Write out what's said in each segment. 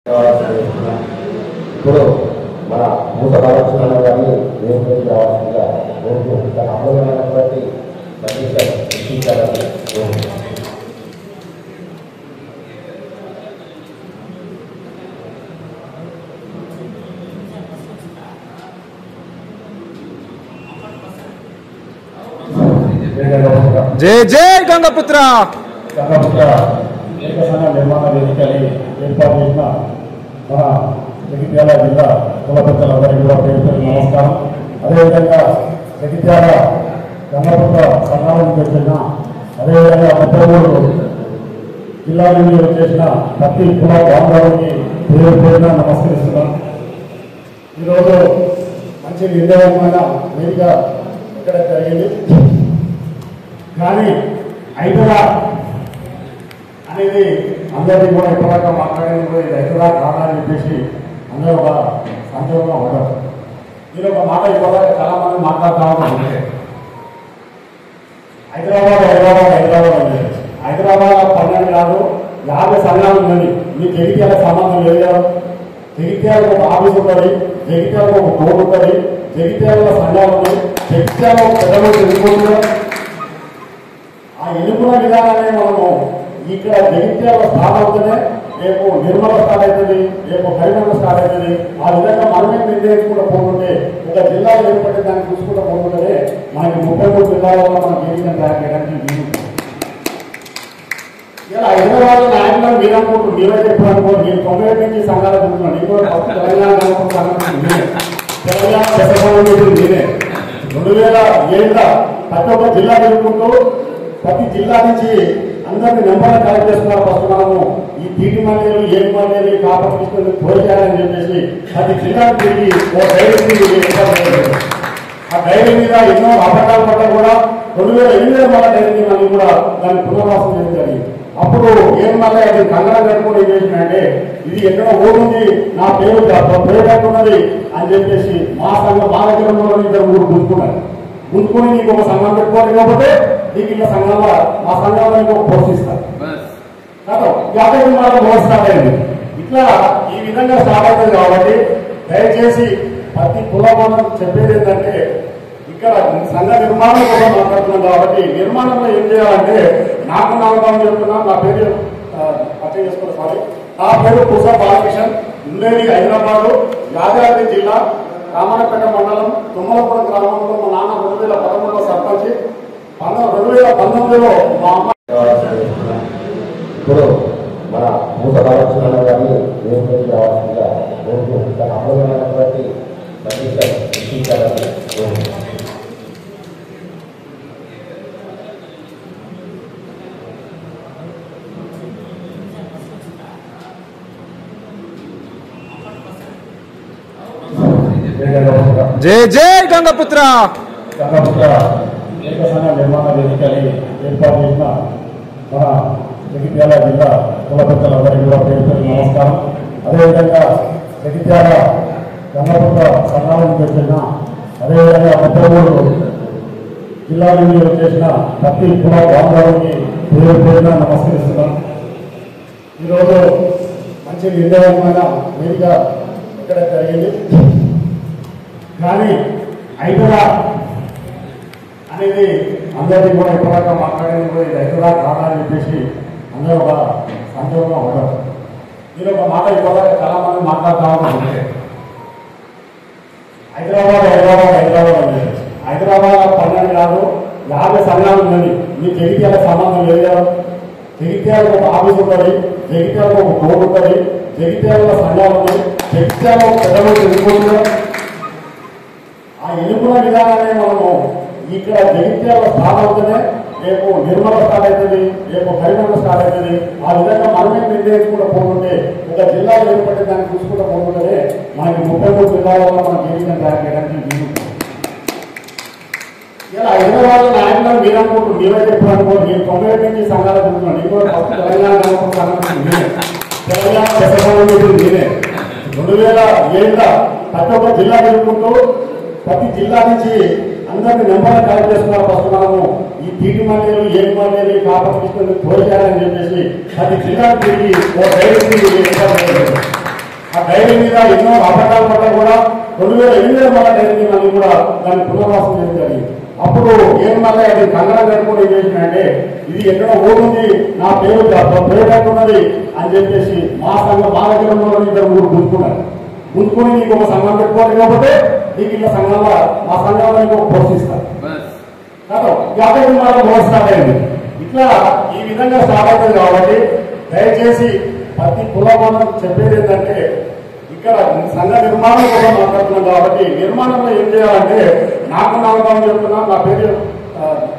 ఇప్పుడు మన మూత బాలకృష్ణ గారిని దేవుడికి రావాల్సిందిగా కోరుతూ తన అమూల్యమైనటువంటి సందేశాన్ని ఇచ్చించాలని కోరుతున్నాను. జై జై గంగపుత్ర ఏకసంఘ నిర్మాణ వేదికని ఏర్పాటు చేసిన మన జగిత్యాల జిల్లా కుల పెద్దలందరికీ కూడా పేరు నమస్కారం. అదేవిధంగా జగిత్యాల గంగపుత్ర సంఘాలను చేసిన అదేవిధంగా 33 జిల్లా నుండి వచ్చేసిన ప్రతి కుల బాంధవునికి పేరున నమస్కరిస్తున్నాం. ఈరోజు మంచి నిర్ణయమైన వేదిక ఇక్కడ జరిగింది. కానీ ఐదుగా అనేది అందరినీ కూడా ఇప్పటిదాకా మాట్లాడేది కూడా ఇది ఐదుగా కాదని చెప్పేసి అందరూ ఒక సందేహంగా ఉండదు. మీరు ఒక మాట ఇప్పటిదాకా చాలా మంది మాట్లాడుతూ ఉంటారు. హైదరాబాద్ ఉంది. హైదరాబాద్ 12 కాదు 50 సంఘాలు ఉన్నది. మీ జగిత్యాల సంబంధం లేదు కదా. జగిత్యాలకు ఒక ఆఫీస్ ఉంటుంది, జగిత్యాలకు ఒక కోడ్ ఉంటుంది, జగిత్యాల సంఘాలు ఉన్నాయి, జగిత్యాల పెద్దలు తెలుసుకుంటున్నారు. ఆ ఎన్నుకున్న విధానాన్ని మనము ఇక్కడ జగిత్యాల స్టార్ట్ అవుతుంది, రేపు నిర్మల స్టార్ట్ అవుతుంది, రేపు కరీంనగర్ స్టార్ట్ అవుతుంది. ఆ విధంగా మనమే నిర్ణయించుకుంటూ పోతుంటే ఒక జిల్లాలో ఏర్పడే దాన్ని చూసుకుంటూ పోతుంటే మనకి 33 జిల్లాలలో మనం జీవితం తయారు చేయడానికి వీలుంటుంది. ఇలా హైదరాబాద్ నాయకులను మీరు అనుకుంటూ మీరే చెప్పారు అనుకోండి. నేను 90 నుంచి సంఘాలు చెప్తున్నాను. నేను తెలంగాణ నేనే 2007 ప్రతి ఒక్క జిల్లా తెలుపుకుంటూ ప్రతి జిల్లా నుంచి అందరినీ నెంబర్లు కలెక్ట్ చేసుకున్నారు. ఫస్ట్ మనము ఈ టీటీ మండలి ఏం మండలి కాపాడుకుంటుంది పోయాలని చెప్పేసి ప్రతి జిల్లాకు తిరిగి ఓ డైరీ ఆ డైరీ మీద ఎన్నో అబద్ధాలు పడ్డా కూడా 2008 మళ్ళీ డైరీ మళ్ళీ కూడా దాన్ని పునర్వాసం చేయడం జరిగింది. అప్పుడు ఏం మళ్ళీ అది కంగన కట్టుకుని ఏం చేసినంటే ఇది ఎక్కడ ఓడుంది నా పేరు ఉన్నది అని చెప్పేసి మా సంఘం మా దగ్గర ఇద్దరు ఊరు గుంజుకుని నీకు ఒక సంఘం పెట్టుకోవాలి, లేకపోతే నీకు ఇలా సంఘంలో మా సంఘంలో నీకు ఒక పోస్ట్ ఇస్తారు కాదు. 50 మాటలు మోసం స్టార్ట్ అయింది. ఇట్లా ఈ విధంగా స్టార్ట్ అవుతుంది. కాబట్టి దయచేసి ప్రతి కులమానం చెప్పేది ఏంటంటే ఇక్కడ సంఘ నిర్మాణం కోసం మాట్లాడుతున్నాం. కాబట్టి నిర్మాణంలో ఏం చేయాలంటే నాకు నమ్మకం చెప్తున్నా. నా పేరు అర్థం చేసుకోవాలి. సారీ, నా పేరు పూసా బాలకృష్ణ. ఉండేది హైదరాబాద్ యాదాద్రి జిల్లా రామన్నపేట మండలం తుమ్మలపురం గ్రామంలో మా నాన్న 2013లో సర్పంచ్, 2019లో మా అమ్మ. ఇప్పుడు మన మూత బాలకృష్ణ గారిని దేవుడికి రావాల్సిందిగా కోరుతూ తన అమూల్యమైనటువంటి సందేశాన్ని ఇచ్చించాలని కోరుతున్నాను. జై జై గంగపుత్ర ఏకసంఘ నిర్మాణ వేదికని ఏర్పాటు చేసిన మన జగిత్యాల జిల్లా కుల పెద్దలందరికీ కూడా పేరు నమస్కారం. అదేవిధంగా జగిత్యాల గంగపుత్ర సంఘాలను చేసిన అదేవిధంగా 33 జిల్లా నుండి వచ్చేసిన ప్రతి కుల బాంధవునికి పేరున నమస్కరిస్తున్నాం. ఈరోజు మంచి నిర్ణయమైన వేదిక ఇక్కడ జరిగింది. కానీ ఐదుగా అనేది అందరినీ కూడా ఇప్పటిదాకా మాట్లాడేది కూడా ఇది ఐదుగా కాదని చెప్పేసి అందరూ ఒక సందేహంగా ఉండదు. మీరు ఒక మాట ఇప్పటిదాకా చాలా మంది మాట్లాడుతూ ఉంటారు. హైదరాబాద్ ఉంది. హైదరాబాద్ 12 కాదు 50 సంఘాలు ఉన్నది. మీ జగిత్యాల సంబంధం లేదు కదా. జగిత్యాలకు ఒక ఆఫీస్ ఉంటుంది, జగిత్యాలకు ఒక కోడ్ ఉంటుంది, జగిత్యాల సంఘాలు ఉన్నాయి, జగిత్యాల పెద్దలు తెలుసుకుంటున్నారు. ఆ ఎన్నుకున్న విధానాన్ని మనము ఇక్కడ జగిత్యాల స్టార్ట్ అవుతుంది, రేపు నిర్మల స్టార్ట్ అవుతుంది, రేపు కరీంనగర్ స్టార్ట్ అవుతుంది. ఆ విధంగా మనమే నిర్ణయించుకుంటూ పోతుంటే ఒక జిల్లాలో ఏర్పడే దాన్ని చూసుకుంటూ పోతుంటే మనకి 33 జిల్లాలలో మనం జీవితం తయారు చేయడానికి వీలుంటుంది. ఇలా హైదరాబాద్ నాయకులను మీరు అనుకుంటూ మీరే చెప్పారు అనుకోండి. నేను 90 నుంచి సంఘాలు చెప్తున్నాను. నేను కూడా తెలంగాణ నేనే 2007 ప్రతి ఒక్క జిల్లా తెలుపుకుంటూ ప్రతి జిల్లా నుంచి అందరినీ నెంబర్లు కలెక్ట్ చేసుకున్నారు. ఫస్ట్ మనము ఈ టీటీ మండలి ఏం మండలి కాపాడుకుంటుంది పోయాలని చెప్పేసి ప్రతి జిల్లాకు తిరిగి ఓ డైరీ డైరీ మీద ఎన్నో అబద్ధాలు పడ్డా కూడా 2008 మళ్ళీ డైరీ మీద కూడా దాన్ని పునర్వాసం చేయడం జరిగింది. అప్పుడు ఏం మళ్ళీ అది కంగనం కట్టుకుని ఏం చేసినంటే ఇది ఎక్కడ ఓటుంది నా పేరు పేరున్నది అని చెప్పేసి మా సంఘం మా దగ్గర ఇద్దరు మూడు గుంజుకుని నీకు ఒక సంఘం పెట్టుకోవాలి కాబట్టి నీకు ఇలా సంఘంలో మా సంఘంలో నీకు ఒక పోషిస్తారు యాభై మనం మోసం స్టార్ట్ అయింది. ఇట్లా ఈ విధంగా స్టార్ట్ అవుతుంది కాబట్టి దయచేసి ప్రతి కులం చెప్పేది ఏంటంటే ఇక్కడ సంఘ నిర్మాణం కోసం మాట్లాడుతున్నాం కాబట్టి నిర్మాణంలో ఏం చేయాలంటే నాకు నామకం చెప్తున్నా నా పేరు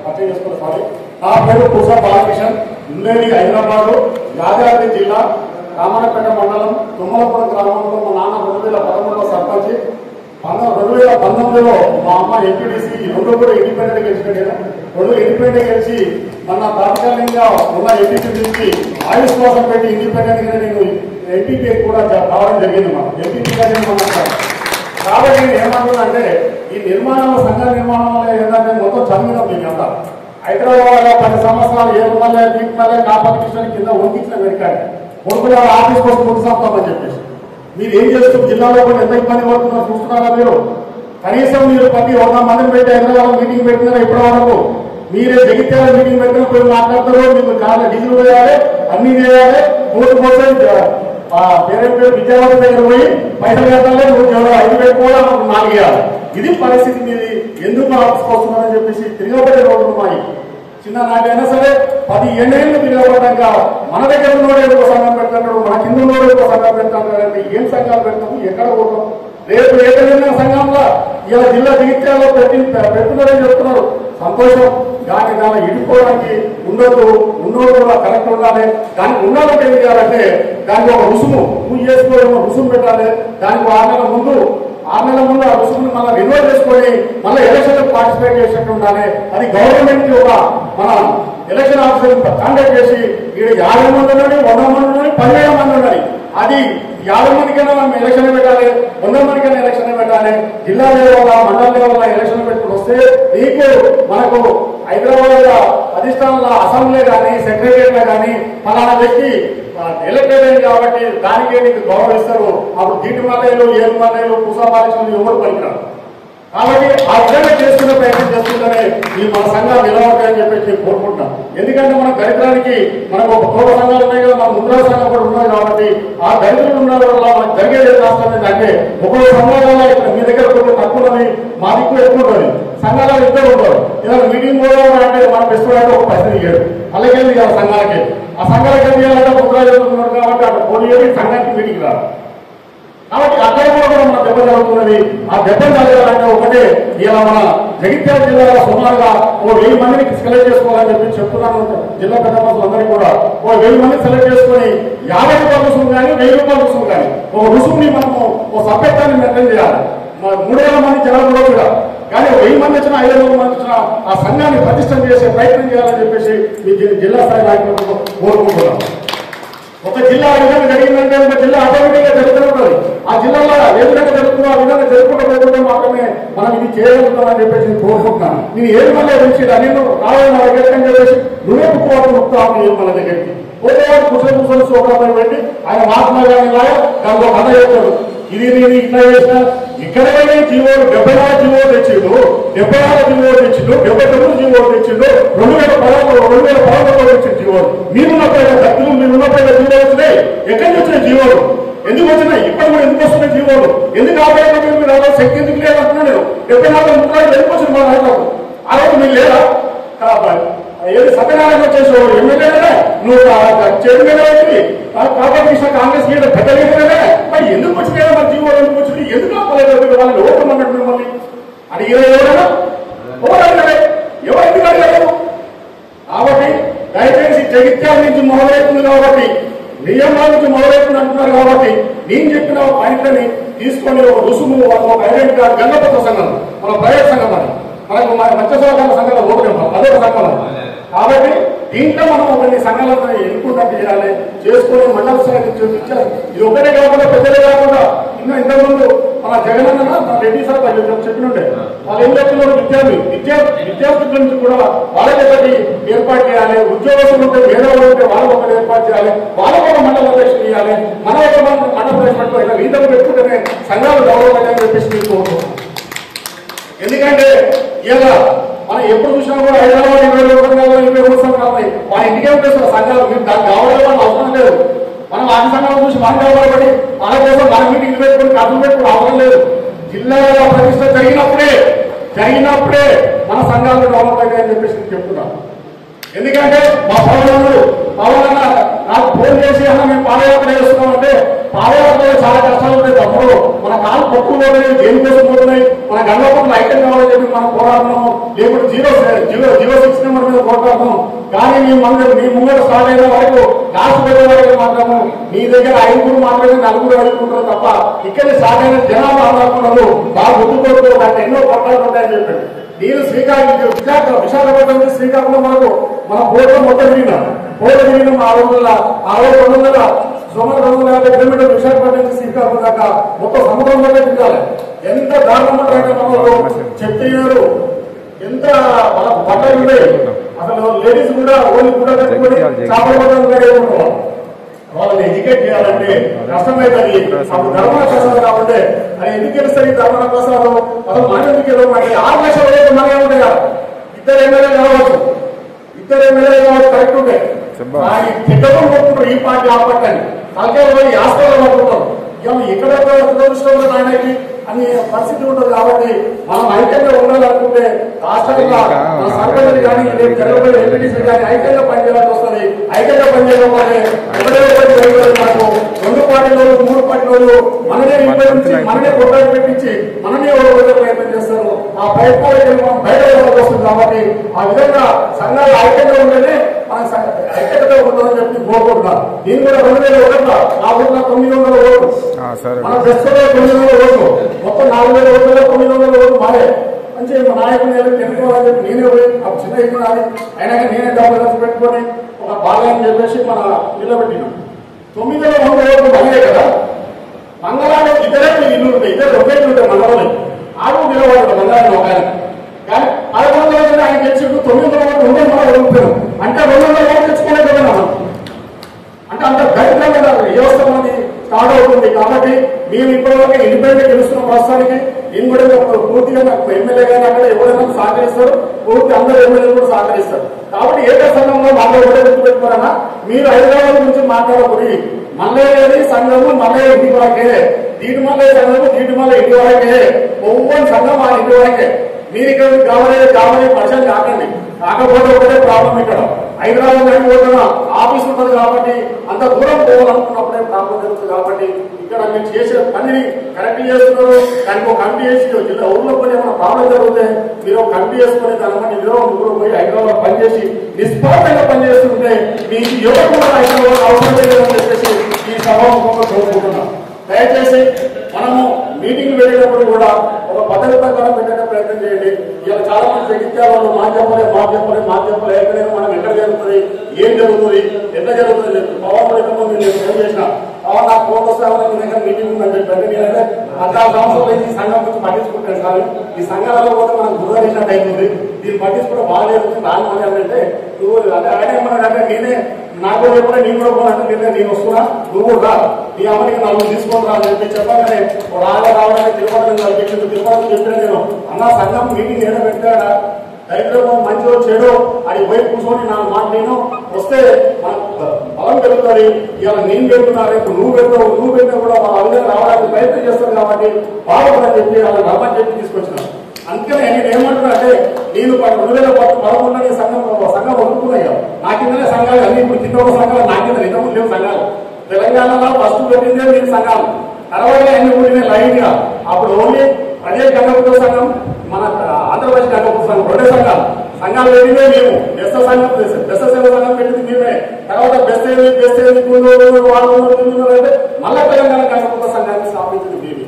పరిచయం చేసుకోవాలి. సారీ, నా పేరు కుసా బాలకిషన్, ఉండేది హైదరాబాద్, యాదాద్రి జిల్లా, రామన్నపేట మండలం, తుమ్మలపురం గ్రామంలో. మా నాన్న 2013లో సర్పంచ్, 2019లో మా అమ్మ ఎంపీటీసీ. రెండు కూడా ఇండిపెండెంట్ గెలిచినట్టు రెండు ఇండిపెండెంట్ గెలిచి మన తాత్కాలికంగా ఉన్న ఎంపీటీ నుంచి ఆయుష్ కోసం పెట్టి ఇండిపెండెంట్ గా నేను ఎంపీపీ కూడా కావడం జరిగింది. మనం ఎంపీపీగా కాబట్టి నేను ఏమంటున్నానంటే ఈ నిర్మాణంలో సంఘ నిర్మాణంలో ఏంటంటే మొత్తం చదివినాం. మీకు అంతా హైదరాబాద్ లో 10 సంవత్సరాలు ఏడుమల్లె బీట్మల్లె కాపాడు కిషన్ కింద ఉడికించిన వెనకాలి కొడుకుల ఆఫీస్ కోసం గుర్తిస్తామని చెప్పేసి మీరు ఏం చేస్తున్నారు? జిల్లాలో కూడా ఎంత ఇబ్బంది పడుతున్నారో చూస్తున్నారా మీరు? కనీసం మీరు ప్రతి 100 మందిని పెట్టి హైదరాబాద్ మీటింగ్ పెట్టినారా ఇప్పటి వరకు? మీరే జగిత్యాల మీటింగ్ పెట్టిన పోయి మాట్లాడతారు. మీకు చాలా డీజిల్ వేయాలి, అన్ని చేయాలి. పేరు విజయవాడ దగ్గర పోయి పైసలు కట్టాలి, 5,000 కూడా 4 వేయాలి. ఇది పరిస్థితి. మీది ఎందుకు ఆఫీస్కి వస్తున్నారని చెప్పేసి తిరగబడే రోడ్డు మాయి చిన్న నాకైనా సరే 10 ఏళ్ళేళ్ళు తిరగబడ్డాక మన దగ్గర ఉన్నోడు ఒక సంఘం పెడతాడు, మన కింద ఉన్నోడు ఒక సంఘం పెడతాడు. ఏం సంఘాలు పెడతాము, ఎక్కడ పోతాం? రేపు ఏదైనా సంఘంలో ఇలా జిల్లా జగిత్యాలలో పెడుతున్నారని చెప్తున్నారు. సంతోషం. దాన్ని దాన్ని ఇడుకోవడానికి ఉండదు, ఉన్నోడు కూడా కరెక్ట్ ఉండాలి. దానికి ఉండాలంటే ఏం చేయాలంటే దానికి ఒక రుసుము నువ్వు చేసుకోవడం రుసుము పెట్టాలి. దానికి 6 నెలల ముందు ఆ రుసుముని మళ్ళీ రిన్యూవల్ చేసుకొని మళ్ళీ ఎలక్షన్ పార్టిసిపేట్ చేసినట్టు ఉండాలి. అది గవర్నమెంట్ ఒక మన ఎలక్షన్ ఆఫీసర్ కాంటాక్ట్ చేసి ఇక్కడ 50 మంది ఉండాలి, 100 మంది ఉండాలి, 10,000 మంది ఉండాలి. అది 50 మందికైనా మనం ఎలక్షన్ పెట్టాలి, 100 మందికైనా ఎలక్షన్ పెట్టాలి. జిల్లా లెవెల్ మండల లెవెల్ ఎలక్షన్ పెట్టుకుని వస్తే నీకు మనకు హైదరాబాద్ అధిష్టానంలో అసెంబ్లీ కానీ సెక్రటరియట్ కానీ ఫలానా వ్యక్తి ఎలక్టెడ్ అయింది కాబట్టి దానికే నీకు గౌరవిస్తారు. అప్పుడు దీటి మల్లెలు, ఏడు మల్లెలు, కుసా బాలకృష్ణులు ఎవరు పలికినారు. కాబట్టి ఆ విధంగా చేసుకునే ప్రయత్నం చేస్తుంటేనే ఈ మన సంఘాలు నిలబడతాయని చెప్పేసి నేను కోరుకుంటున్నాను. ఎందుకంటే మన దరిద్రానికి మనకు ఒక తోట సంఘాలు ఉన్నాయి కదా, మన ముద్రా సంఘం కూడా ఉన్నాయి కాబట్టి ఆ దరిద్రులు ఉన్న వల్ల మనకు జరిగేది రాష్ట్రం ఏంటంటే ఒక్కొక్క సంఘాలలో ఇక్కడ మీ దగ్గర కొంచెం తక్కువ ఉన్నది, మా దిక్కు ఎక్కువ ఉంటుంది. సంఘాలలో ఇద్దరు ఉంటారు. ఏదైనా మీటింగ్ పోదాం అంటే మనం పెట్టుకోవడానికి ఒక పైసలు ఇయ్యాడు, అలాగే సంఘాలకి ఆ సంఘాలకి ఏం చేయాలంటే ముద్రా చేస్తున్నారు కాబట్టి అక్కడ పోటీ సంఘానికి మీటింగ్ రాదు. కాబట్టి అక్కడ కూడా మన దెబ్బ జరుగుతున్నది. ఆ దెబ్బ జరగాలంటే ఒకటే ఇలా మన జగిత్యాల జిల్లాలో సుమారుగా 1000 మందిని సెలెక్ట్ చేసుకోవాలని చెప్పి చెప్తున్నాను. జిల్లా పెద్ద మనుషులందరికీ కూడా 1000 మందిని సెలెక్ట్ చేసుకుని 50 రూపాయల రుసుము కానీ 1000 రూపాయల రుసుము కానీ ఒక రుసుముని మనము ఒక సభ్యత్వాన్ని మెయింటైన్ చేయాలి. 3000 మంది జనాలు కూడా కానీ 1000 మంది వచ్చినా 500 మంది వచ్చినా ఆ సంఘాన్ని ప్రతిష్టం చేసే ప్రయత్నం చేయాలని చెప్పేసి మీ జిల్లా స్థాయి నాయకులకు కోరుకుంటున్నాం. ఒక జిల్లా ఆ విధంగా జరిగిందంటే ఒక జిల్లా ఆటోమేటిక్ గా జరుగుతుంటుంది. ఆ జిల్లాలో ఏ విధంగా జరుగుతుందో ఆ విధంగా జరుపుకుంటూ మాత్రమే మనం ఇది చేయగలుగుతామని చెప్పేసి నేను కోరుకుంటున్నాను. నేను ఏది మళ్ళీ వచ్చి నేను రావాలి నా దగ్గరికి అని చెప్పేసి నువ్వే పుట్టుకోవాలి ముక్తాను ఏం మన దగ్గరికి పోతే కూర్చొని సోకరపై పెట్టి ఆయన మహాత్మా గాంధీ లాగా దాంట్లో కథ చెప్తాడు. ఇది నేను ఇట్లా చేసిన ఇక్కడైనా జీవోలు 76 జీవోలు తెచ్చిండు, 76 జీవోలు తెచ్చిండు, 79 జీవోలు తెచ్చిండు, 2016 తెచ్చిన జీవోలు. మీరున్నపైన దత్తులు మీరున్నపైన జీవోలు వచ్చినాయి. ఎక్కడి నుంచి వచ్చినాయి జీవోలు? ఎందుకు వచ్చినాయి? ఇప్పుడు కూడా ఎందుకు వస్తున్నాయి జీవోలు? ఎందుకు ఆపేయడం మీరు అలా శక్తి ఎందుకు లేదంటున్నా నేను 74 ముద్రాలు ఎందుకు వచ్చింది మా నాయకులకు? ఆ రోజు మీరు లేదా? ఏది సత్యనారాయణ వచ్చేసేవాడు ఎమ్మెల్యేనే, నువ్వు చైర్మన్ అయింది కాబట్టి కాంగ్రెస్ లీడర్ పెద్ద లీడర్నే. మరి ఎందుకు వచ్చినాయో మరి జీవోలు ఎందుకు వచ్చింది? ఎందుకు ఆపలేదు? వాళ్ళని ఓటమన్నట్టు మిమ్మల్ని అడిగిన ఎవరైనా ఎవరు ఎందుకు అడిగారు? కాబట్టి దయచేసి జగిత్యాల నుంచి మొదలవుతుంది కాబట్టి నియమాల నుంచి మొదలవుతుంది అంటున్నారు కాబట్టి నేను చెప్పిన పాయింట్లని తీసుకొని ఒక రుసుము ఒక ఐడెంటిటీ కార్డు గంగపత్ర సంఘం మన ప్రైవేట్ సంఘం అని మనకు మత్స్య సహకార సంఘాలు ఓపెన్ అదొక సంఘం. కాబట్టి దీంట్లో మనం కొన్ని సంఘాలను ఎన్నుకుంటా చేయాలి, చేసుకొని మండల స్థాయికి చూపించాలి. ఇది ఒకటే కాకుండా పెద్దలే కాకుండా ఇంకా ఇంతకుముందు మన జగనన్న మన రెడ్డి సార్ చెప్పినుండే వాళ్ళు ఏం చెప్తున్నారు, విద్యార్థుల నుంచి కూడా వాళ్ళకి ఒకటి ఏర్పాటు చేయాలి. ఉద్యోగస్తులు ఉంటే వేరే ఉంటే వాళ్ళకి ఒకటి ఏర్పాటు చేయాలి. వాళ్ళకు ఒక మండల అధ్యక్షులు ఇవ్వాలి. మన ఒక మండల అధ్యక్షులు ఇలా వీధులు పెట్టి సంఘాలు డెవలప్ అని చెప్పేసి మీరు కోరుకుంటున్నాం. ఎందుకంటే ఇలా మనం ఎప్పుడు చూసినా కూడా హైదరాబాద్ 20 సంఘాలు మన ఇంటికే ఉంటుంది సంఘాలు. మీరు దానికి కావాలని మనం అవసరం లేదు. మనం అన్ని సంఘాలు చూసి మనం కావాలని మన కోసం మన మీటింగ్ పెట్టుకుని ఖర్చు పెట్టుకుని అవసరం లేదు. జిల్లాలో ప్రతిష్ట జరిగినప్పుడే మన సంఘాలు డెవలప్ అవుతాయని చెప్పేసి చెప్తున్నాం. ఎందుకంటే మా పవన్ నాకు ఫోన్ చేసి అన్న మేము పాదయాత్ర చేస్తున్నామంటే పాదయాత్రలో చాలా కష్టాలు ఉంటాయి. తప్పుడు మన కాలు పట్టుకుపోతున్నాయి, దేనికోసం పోతున్నాయి, మన గంగపట్ల ఐటెం కావాలని చెప్పి మనం పోరాడుతున్నాము. లేకపోతే 06 నెంబర్ మీద పోరాడుతున్నాం. కానీ మీ ముంగట స్టార్ట్ అయిన వరకు లాస్ట్ పెట్టే వరకు మాత్రము మీ దగ్గర 5 మాత్రమే 4 అడుగుకుంటారు తప్ప ఇక్కడ స్టార్ట్ అయిన జనాభా ఆధారపడరు. బాగా గుర్తుకోవద్దు, దాంట్లో ఎన్నో పట్టాలు ఉంటాయని చెప్పండి. నేను విశాఖపట్నం నుంచి శ్రీకాకుళం వరకు మన బోర్డు మొత్తం తిరిగినాం. ఆ రోజుల్లో 250 కిలోమీటర్లు విశాఖపట్నం నుంచి శ్రీకాకుళం దాకా మొత్తం సముద్రంలో తిరగాలి. ఎంత దారుణం అంటే మనలో చెప్పినారు. ఎంత వాళ్ళకు బట్టలు ఉన్నాయి. అసలు లేడీస్ కూడా ఓన్లీ కూడా కట్టుకొని చేపల పట్టడం వాళ్ళని ఎడ్యుకేట్ చేయాలంటే కష్టమైందని అప్పుడు ధర్మణ ప్రసాదం కాబట్టి అది ఎందుకు తెలుస్తుంది ధర్మణ ప్రసాదం అసలు మన ఎందుకు వెళ్ళమంటే 6 లక్షల రేట్లు మనమే ఉంటాయి కదా. 2 ఎమ్మెల్యేలు కావచ్చు కరెక్ట్ ఉంటాయి. తిట్టడం కొట్టుకుంటారు ఈ పార్టీ ఆ పార్టీ అని తలకాయలు పోయి హాస్పిటల్ పట్టుకుంటారు. ఎక్కడ దురదృష్టంలో ఆయనకి అనే పరిస్థితి ఉంటుంది. కాబట్టి మనం ఐక్యంగా ఉండాలనుకుంటే రాష్ట్రంలో మన సర్పంచులు కానీ జరగబోయే ఎంపీటీసీ కానీ ఐక్యంగా పనిచేయాల్సి వస్తుంది. ఐక్యంగా పనిచేయకపోతే మనకు 2 పార్టీలు 3 పార్టీలు మననే విభజించి మననే కొట్టాలు పెట్టించి మననే ఓడిపోయే ప్రయత్నం చేస్తారు. ఆ ప్రయత్నాలకి మనం బయట వస్తుంది. కాబట్టి ఆ విధంగా సంఘాలు ఐక్యంగా ఉంటేనే మన ఐక్యతగా ఉంటుందని చెప్పి కోరుకుంటున్నాను. నేను కూడా 2001 ఆ ఊళ్ళో 900 ఓట్లు, మన బెస్ట్లో 900 ఓట్లు, మొత్తం 4000 ఓట్లలో 900 ఓట్లు మారే. మంచి నాయకులు ఎన్నుకోవాలని చెప్పి నేనే పోయి అప్పుడు చిన్న ఎక్కువాలి అయినా నేనే డబ్బులు ఖర్చు పెట్టుకొని ఒక బాగా అని చెప్పేసి మన నిలబెట్టినాం. 900 ఓట్లు మనలే కదా. మంగళాలు ఇద్దరే ఇల్లు ఉంటాయి, ఇద్దరు ఒకే ఇల్లు ఉంటాయి. మంగళాలు ఆడు నిలబడతాడు మంగళాన్ని ఒక ఆయన. కానీ 1100 ఆయన తెచ్చిండు 900 ఓట్లు ఉండే మనం వదులుతారు అంటే 200 ఓట్లు తెచ్చుకునే కదా మనం. అంటే అంత దరిద్రంగా వ్యవస్థ మనది స్టార్ట్ అవుతుంది. కాబట్టి మేము ఇప్పటివరకు ఇండిపెండెంట్ గెలుస్తున్న ప్రస్తుతానికి నేను కూడా పూర్తిగా నాకు ఎమ్మెల్యే గానీ అక్కడ ఎవరైనా సహకరిస్తారు. పూర్తి అందరూ ఎమ్మెల్యేలు కూడా సహకరిస్తారు. కాబట్టి ఏక సంఘంలో మాలో కూడా గుర్తుపెట్టుకోవాలన్నా మీరు హైదరాబాద్ గురించి మాట్లాడకూడదు. మల్లయ్య సంఘము మల్లయ్య ఇంటి వరకే, దీటిమల్లయ్య సంఘము దీటిమల్ల ఇంటి వరకే, ఒవ్వని సంఘం ఆ ఇంటి వరకే. మీరు ఇక్కడ కావాలి పరిచయం కాకండి. కాకపోతే ఒకటే ప్రాబ్లం ఇక్కడ హైదరాబాద్ అని పోతున్న ఆఫీస్ ఉంటుంది కాబట్టి అంత దూరం పోవాలనుకున్నప్పుడే ప్రాబ్లం జరుగుతుంది. కాబట్టి ఇక్కడ మీరు చేసే పనిని కరెక్ట్ చేస్తున్నారు. దానికి ఒక కమిటీ చేసి జిల్లా ఊర్లో పోయి ఏమైనా ప్రాబ్లం జరిగితే మీరు ఒక కమిటీ చేసుకుని దాని బట్టి ఊరు పోయి హైదరాబాద్ పనిచేసి నిస్వార్థంగా పనిచేస్తుంటే మీకు ఎవరు కూడా హైదరాబాద్ అవసరం లేదని చెప్పేసి ఈ సభాముఖంగా కోరుకుంటున్నాం. దయచేసి మనము మీటింగ్ వెళ్ళేటప్పుడు కూడా ఒక పద్ధతి ప్రకారం పెట్టే ప్రయత్నం చేయండి. ఇలా చాలా మంది జగిత్యాలలో మాకు చెప్పలే ఎక్కడైనా మనం ఎక్కడ జరుగుతుంది, ఏం జరుగుతుంది, ఎట్లా జరుగుతుంది పవన్ కూడా నేను ఏం చేసిన పవన్ నాకు ఫోన్ వస్తామని మీ దగ్గర మీటింగ్ ఉందని చెప్పండి. నేనైతే 14 సంవత్సరాలు ఈ సంఘం గురించి పట్టించుకుంటాను సార్. ఈ సంఘాలలో కూడా మనం గుర్తించినట్టు అవుతుంది. దీన్ని పట్టించుకోవడం బాగా జరుగుతుంది. నాలుగు మంది అంటే నువ్వు అంటే ఆయన ఏమన్నాడంటే నేనే నాకు ఎప్పుడే నేను కూడా పోనంటే నేను వస్తున్నా, నువ్వు కూడా నీ అమ్మకి నలుగురు తీసుకొని రా అని చెప్పి చెప్పగానే రావడానికి తిరుపతి చెప్పిన నేను అన్న సంఘం మీటింగ్ ఏదో పెట్టాడా దరిద్రమో మంచిలో చెడో అది పోయి కూర్చొని నా మాట నేను వస్తే బలం పెరుగుతుంది. ఇలా నేను పెడుతున్నా రేపు నువ్వు పెట్టినా కూడా వాళ్ళ అందరూ రావడానికి ప్రయత్నం చేస్తారు. కాబట్టి బాగుందని చెప్పి వాళ్ళ రమ్మని చెప్పి తీసుకొచ్చినాను. అందుకనే నేను ఏమంటున్నా అంటే నేను 2013 సంఘం వదులుకున్నాయి. నా కిందనే సంఘాలు అన్ని ఇప్పుడు కింద ఒక సంఘాలు నా కింద ఇంతకు లేవు సంఘాలు. తెలంగాణలో ఫస్ట్ పెట్టిందే మీరు సంఘాలు, తర్వాత అన్ని ఊరినే లైన్ గా. అప్పుడు ఓన్లీ అదే గంగపుత్ర సంఘం, మన ఆంధ్రప్రదేశ్ గంగపుత్ర సంఘం 2 సంఘాలు పెట్టిందే మేము. బెస్త సేవ సంఘం పెట్టింది మేమే. తర్వాత బెస్ట్ అంటే మళ్ళా తెలంగాణ గంగపుత్ర సంఘాన్ని స్థాపించింది మేమే.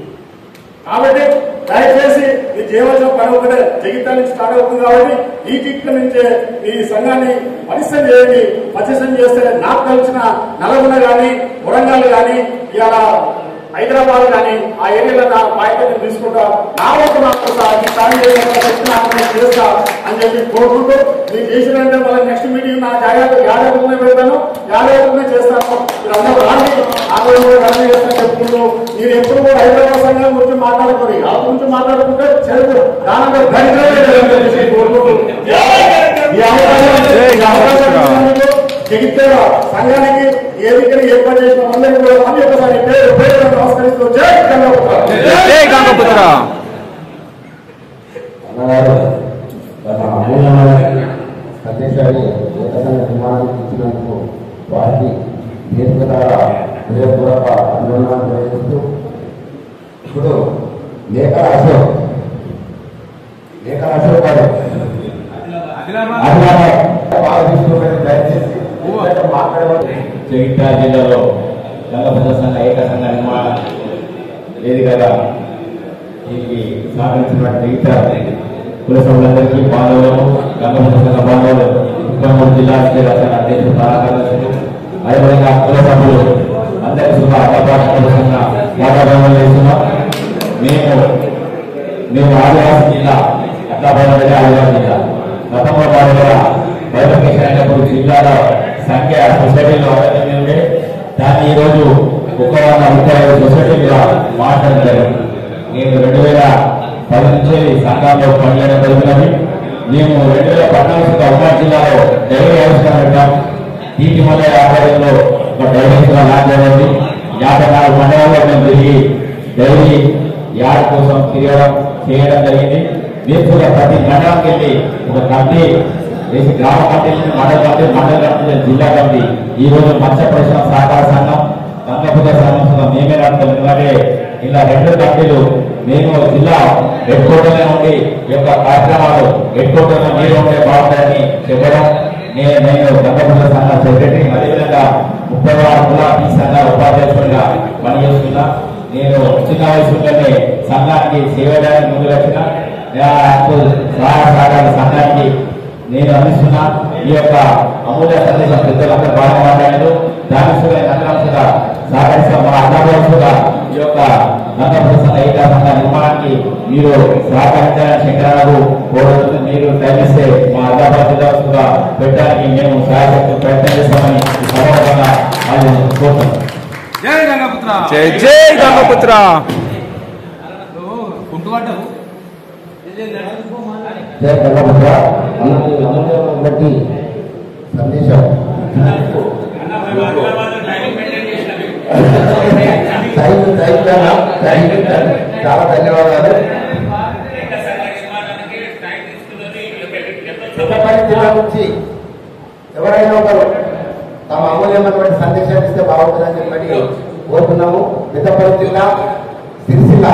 కాబట్టి దయచేసి ఈ చేయవలసిన పని ఒకటే జగిత్యాల నుంచి స్టార్ట్ అవుతుంది. కాబట్టి ఈ జిట్ల నుంచే ఈ సంఘాన్ని పటిష్టం చేయండి. పటిష్టం చేస్తే నాకు తెలిసిన నల్గొండ కానీ వరంగల్ కానీ ఇలా హైదరాబాద్ కానీ ఆ ఏరియాలో నా బాధ్యతను తీసుకుంటా నా వరకు నాకు చేస్తా అని చెప్పి కోరుకుంటూ మీరు చేసినంటే మళ్ళీ నెక్స్ట్ మీటింగ్ నా యాదవులనే పెడతాను, యాదవులనే చేస్తాను. మీరు అందరూ రాండి, ఆ రోజు కూడా చేస్తాను చెప్పుకుంటూ మీరు ఎప్పుడు కూడా హైదరాబాద్ సంఘం మాట్లాడుకోరు ఆ గురించి మాట్లాడుకుంటే చెరుకు దానంలో దరిద్రమే కోరుకుంటూ జగిత్యాల సంఘానికి ఏదికని ఏర్పాటు చేసిన అందరికీ కూడా మళ్ళీ ఒకసారి పేరు నమస్కరిస్తూ జై గంగపుత్ర. జై గంగపుత్ర. అన్నగారు తన అమూల్యమైన సందేశాన్ని ఏకసంఘ నిర్మాణానికి ఇచ్చినందుకు వారికి దీర్ఘకాల హృదయపూర్వక అభినందనలు తెలియజేస్తూ ఇప్పుడు లేఖల అశోక్ గారు జగిత్యాల జిల్లాలో గంగపుత్ర సంఘ ఏకసంఘ నిర్మాణ వేదికగా దీనికి సహకరించినటువంటి జగిత్యాల కుల సభ్యులందరికీ బాంధవులకు గంగపుత్ర సంఘ బాంధవులు 33 జిల్లా అధ్యక్షులు సహకారులు అదేవిధంగా కుల సభ్యులు అందరికీ శుభ అభిప్రాయంగా వాతావరణం చేస్తున్నాం. మేము ఆదివాసీ జిల్లా అట్లా బయలుదేరి ఆదివాసీ జిల్లా గతంలో కూడా బైఫర్కేషన్ అయినప్పుడు జిల్లాలో సంఖ్య సొసైటీలో అవైతే ఉండే దాన్ని ఈరోజు 135 సొసైటీలుగా మార్చడం జరిగింది. నేను 2010 నుంచి సంఘంలో పనిచేయడం జరుగుతున్నది. మేము 2014 ఉమ్మడి జిల్లాలో డైరీ ఆవిష్కరణ పెట్టాం. దీని వల్ల ఆధ్వర్యంలో ఒక డైరీ లాంచ్ అయింది. 54 మండలాల్లో మేము తిరిగి డైరీ యాడ్ కోసం తిరగడం చేయడం జరిగింది. నేర్చుకున్న ప్రతి మండలానికి వెళ్ళి ఒక కమిటీ వేసి గ్రామ కమిటీ మండల కమిటీ జిల్లా కమిటీ ఈ రోజు మత్స్య పరిశ్రమ సహకార సంఘం గంగపుత్ర సంఘం మేమే నడుపుతాం. ఎందుకంటే ఇలా 2 కమిటీలు మేము జిల్లా హెడ్ క్వార్టర్లో ఉండి ఈ యొక్క కార్యక్రమాలు హెడ్ క్వార్టర్లో మీరు ఉండే బాగుంటాయని చెప్పడం నేను గంగపుత్ర సంఘ సెక్రటరీ అదేవిధంగా 36 కులాపీ సంఘాల ఉపాధ్యక్షుడిగా పనిచేస్తున్నా. నేను చిన్న వయసులోనే సంఘానికి సేవడానికి ముందు వచ్చిన సహాయ సంఘానికి నేను అందిస్తున్నా. ఈ యొక్క అమూల్య సందేశం పెద్దలందరూ బాగా మాట్లాడారు. దానికి నగరంగా సహకరిస్తున్న మా అన్నదాసుగా ఈ యొక్క గంగపుత్ర ఏక సంఘ నిర్మాణానికి మీరు సహకరించాలని శంకరాలకు కోరుతుంది. మీరు టైమిస్తే మా అన్నదాసుగా పెట్టడానికి మేము సహాయశక్తులు ప్రయత్నం చేస్తామని సమర్పంగా వాళ్ళు కోరుతున్నాం. జై గంగపుత్ర. జై జై గంగపుత్ర. జై గంగపుత్ర. అమూల్యమైనటువంటి సందేశం చాలా ధన్యవాదాలు. పెద్దపల్లి జిల్లా నుంచి ఎవరైనా ఒకరు తమ అమూల్యమైనటువంటి సందేశాన్ని ఇస్తే బాగుంటుందని చెప్పని కోరుతున్నాము. పెద్దపల్లి జిల్లా సిరిసిల్ల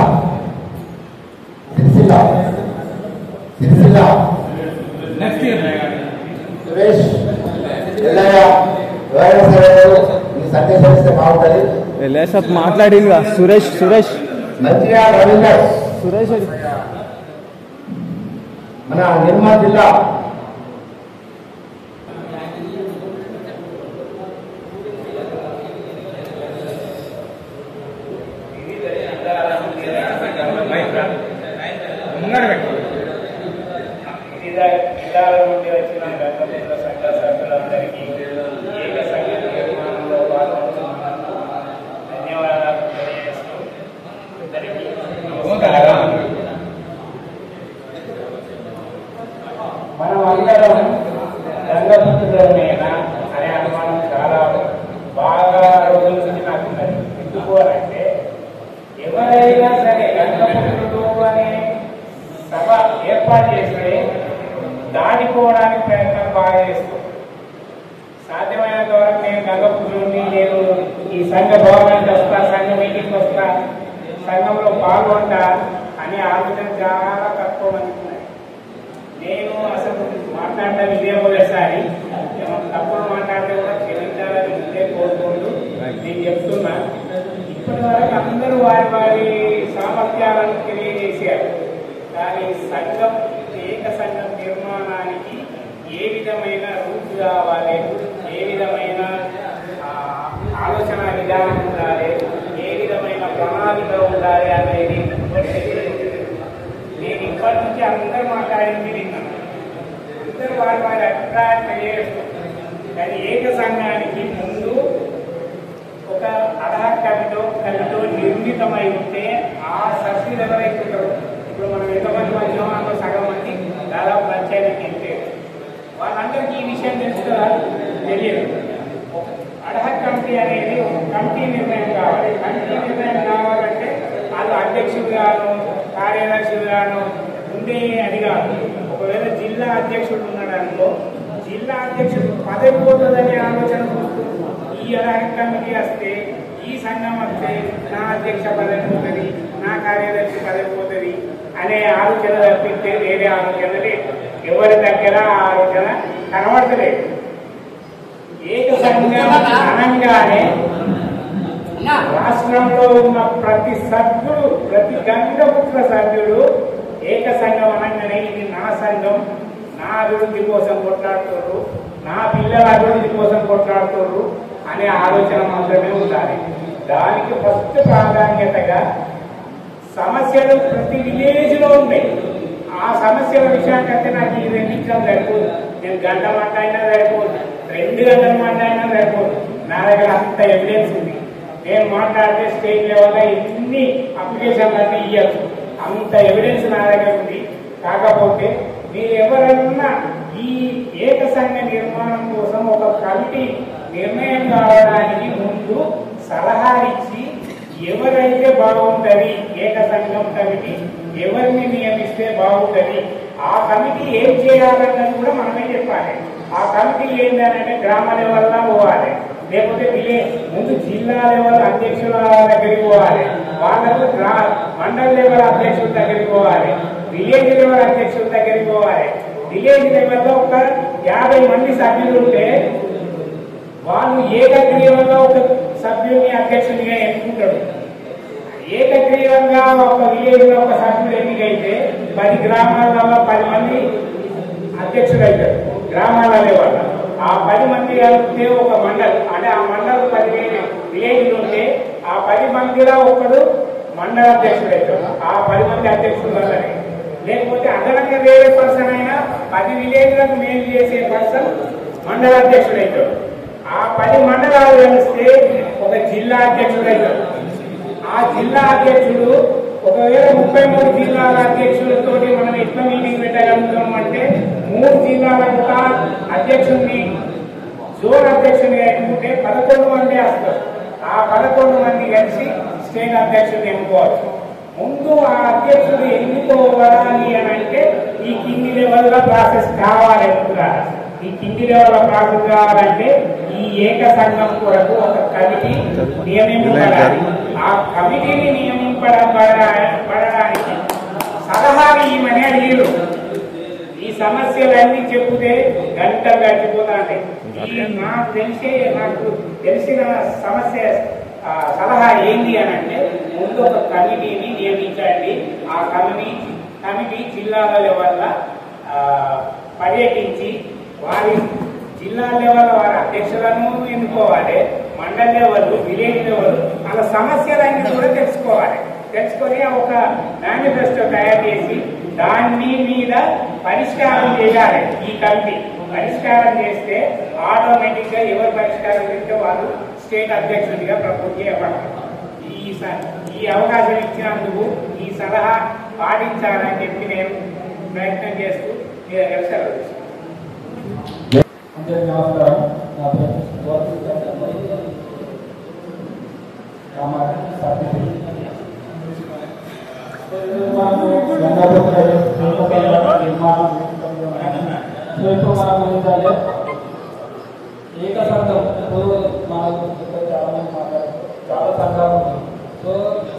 సురేష్ ఎల్లయ్య ఎవరైనా సరే ఈ సందేశం ఇస్తే బాగుంటుంది. మాట్లాడిందిగా సురేష్ మంచిగా రవీందర్ మన నిర్మల్ జిల్లా జిల్లాల నుండి వచ్చిన గంగపుత్ర సంఘ సభ్యులందరికీ ఏక సంఘ నిర్మాణంలో పాల్గొంటున్నందుకు ధన్యవాదాలు తెలియజేస్తూ అందరికీ నమస్కారం. మనం అందరం గంగపుత్రులమేనా అనే అనుమానం చాలా బాగా రోజుల నుంచి నాకు ఉన్నది. ఎందుకు అంటే ఎవరైనా సరే గంగపుత్రుడు అనే సభ ఏర్పాటు చేస్తే దాటిపోవడానికి ప్రయత్నం బాగా చేస్తాం. సాధ్యమైనంత వరకు నేను గంగపుత్రుడిని, నేను ఈ సంఘ గవర్నమెంట్ వస్తా, సంఘ మీటింగ్ వస్తా, సంఘంలో పాల్గొంటా అనే ఆలోచన చాలా తక్కువ మందికి ఉన్నాయి. నేను అసలు మాట్లాడటం ఇదే ఒకసారి తప్పులు మాట్లాడితే కూడా క్షమించాలని ముందే కోరుకుంటూ నేను చెప్తున్నా. ఇప్పటి వరకు అందరూ వారి వారి సామర్థ్యాలను తెలియజేశారు. కానీ సంఘం ఏక సంఘం నిర్మాణానికి ఏ విధమైన రూట్ కావాలి, ఏ విధమైన ఆలోచన విధానం ఉండాలి, ఏ విధమైన ప్రణాళిక ఉండాలి అనేది నేను ఇప్పటి నుంచి అందరూ మాట్లాడింది విన్నాను. అందరూ వారి వారి అభిప్రాయం తెలియజేస్తారు. కానీ ఏక సంఘానికి ముందు ఒక అర్హత కమిటో నిర్మితమై ఉంటే ఆ సభ్యుల సభ్యులు ఎవరైతే ఉంటారో ఇప్పుడు మనం ఎంతమంది వచ్చినామో అందులో సగం మంది దాదాపు పంచాయతీకి వెళ్తే వాళ్ళందరికీ ఈ విషయం తెలుస్తుందా తెలియదు. అర్హత కమిటీ అనేది ఒక కమిటీ నిర్ణయం కావాలి. కమిటీ నిర్ణయం కావాలంటే వాళ్ళు అధ్యక్షుడుగాను కార్యదర్శులుగాను ఉండే అది కాదు. ఒకవేళ జిల్లా అధ్యక్షుడు ఉన్నాడనుకో జిల్లా అధ్యక్షుడు పదవి పోతుందనే ఆలోచన ఈ అర్హత కమిటీ వస్తే ఈ సంఘం వస్తే నా అధ్యక్ష పదవి పోతుంది నా కార్యదర్శి పదవి పోతుంది అనే ఆలోచన తప్పిస్తే వేరే ఆలోచన లేదు. ఎవరి దగ్గర ఆలోచన కనబడతలేదు. ఏక సంఘం అనగానే రాష్ట్రంలో ఉన్న ప్రతి సభ్యుడు ప్రతి గంగపుత్ర సభ్యుడు ఏక సంఘం అనగానే ఇది నా సంఘం, నా అభివృద్ధి కోసం కొట్లాడుతున్నారు, నా పిల్లల అభివృద్ధి కోసం కొట్లాడుతున్నారు అనే ఆలోచన మాత్రమే ఉండాలి. దానికి ఫస్ట్ ప్రాధాన్యతగా సమస్యలు ప్రతి విలేజ్ లో ఉన్నాయి. ఆ సమస్యల విషయానికి అయితే నాకు ఈ 2 నిమిషాలు సరిపోదు. నేను గంట మాట్లాడినా సరిపోదు, 2 గంటలు మాట్లాడినా సరిపోదు. నా దగ్గర అంత ఎవిడెన్స్ ఉంది. నేను మాట్లాడితే స్టేట్ లెవెల్లో ఎన్ని అప్లికేషన్లు అంటే ఇవ్వచ్చు, అంత ఎవిడెన్స్ నా దగ్గర ఉంది. కాకపోతే మీరు ఎవరైనా ఈ ఏక సంఘ నిర్మాణం కోసం ఒక కమిటీ నిర్ణయం కావడానికి ముందు సలహా ఇచ్చి ఎవరైతే బాగుంటుంది ఏక సంఘం కమిటీ ఎవరిని నియమిస్తే బాగుంటుంది ఆ కమిటీ ఏం చేయాలన్నది కూడా మనమే చెప్పాలి. ఆ కమిటీ ఏంటంటే గ్రామ లెవెల్లో పోవాలి, లేకపోతే ముందు జిల్లా లెవెల్ అధ్యక్షుల దగ్గరికి పోవాలి, వాళ్ళకు మండల లెవెల్ అధ్యక్షుల దగ్గరికి పోవాలి, విలేజ్ లెవెల్ అధ్యక్షుల దగ్గరికి పోవాలి. విలేజ్ లెవెల్లో ఒక 50 మంది సభ్యులు ఉంటే వాళ్ళు ఏకగ్రీవంగా ఒక సభ్యుని అధ్యక్షునిగా ఎన్నుకుంటాడు. ఏకగ్రీవంగా ఒక విలేజ్ లో ఒక సభ్యుడు ఎన్నికైతే 10 గ్రామాలలో 10 మంది అధ్యక్షుడు అవుతారు. గ్రామాల లెవెల్ ఆ 10 మంది కలిపితే ఒక మండల్ అంటే ఆ మండల్ 10 విలేజ్లు ఉంటే ఆ 10 మందిలో ఒకడు మండల అధ్యక్షుడు అవుతాడు. ఆ 10 మంది అధ్యక్షుడు వల్లనే. లేకపోతే అదనంగా వేరే పర్సన్ అయినా 10 విలేజ్లకు మేలు చేసే పర్సన్ మండల అధ్యక్షుడు అవుతాడు. ఆ 10 మండలాలు కలిస్తే ఒక జిల్లా అధ్యక్షుడు అవుతాడు. ఆ జిల్లా అధ్యక్షుడు ఒకవేళ 33 జిల్లాల అధ్యక్షులతో మనం ఎట్లా మీటింగ్ పెట్టగలుగుతాం అంటే 3 జిల్లాలకు అధ్యక్షుడిని జోన్ అధ్యక్షుడిగా ఎన్నుకుంటే 11 మంది వస్తారు. ఆ 11 మంది కలిసి స్టేట్ అధ్యక్షుడిని ఎన్నుకోవచ్చు. ముందు ఆ అధ్యక్షుడు ఎన్నుకోవాలి అని అంటే ఈ కింది లెవెల్ ప్రాసెస్ కావాలి. ఈ కింది లెవెల్ ప్రాసెస్ కావాలంటే ఈ ఏక సంఘం కొరకు ఒక కమిటీ నియమింపబడాలి. ఆ కమిటీని నియమింపబడడానికి సలహాలు ఈమెనే అడిగారు. ఈ సమస్యలన్నీ చెప్తే గంటలు గడిచిపోతాయి. నాకు తెలిసిన సమస్య సలహా ఏంటి అని అంటే ముందు ఒక కమిటీని నియమించండి. ఆ కమిటీ జిల్లాల లెవెల్ పర్యటించి వారి జిల్లా లెవెల్ వారి అధ్యక్షులను ఎన్నుకోవాలి, మండల లెవెల్ విలేజ్ లెవెల్ వాళ్ళ సమస్యలన్నీ కూడా తెలుసుకొని ఒక మేనిఫెస్టో తయారు చేసి దాని మీద పరిష్కారం చేయాలి. ఈ కమిటీ పరిష్కారం చేస్తే ఆటోమేటిక్ గా ఎవరు పరిష్కారం చేస్తే వాళ్ళు స్టేట్ అధ్యక్షుడిగా ప్రపోజ్ చేయబడతారు. ఈ అవకాశం ఇచ్చినందుకు ఈ సలహా పాటించాలని చెప్పి నేను ప్రయత్నం చేస్తూ మీ దగ్గర సెలవు. అందరికీ నమస్కారం. నా పేరు ఏక సంఘం మనకు చాలా సంఘాలు ఉన్నాయి. సో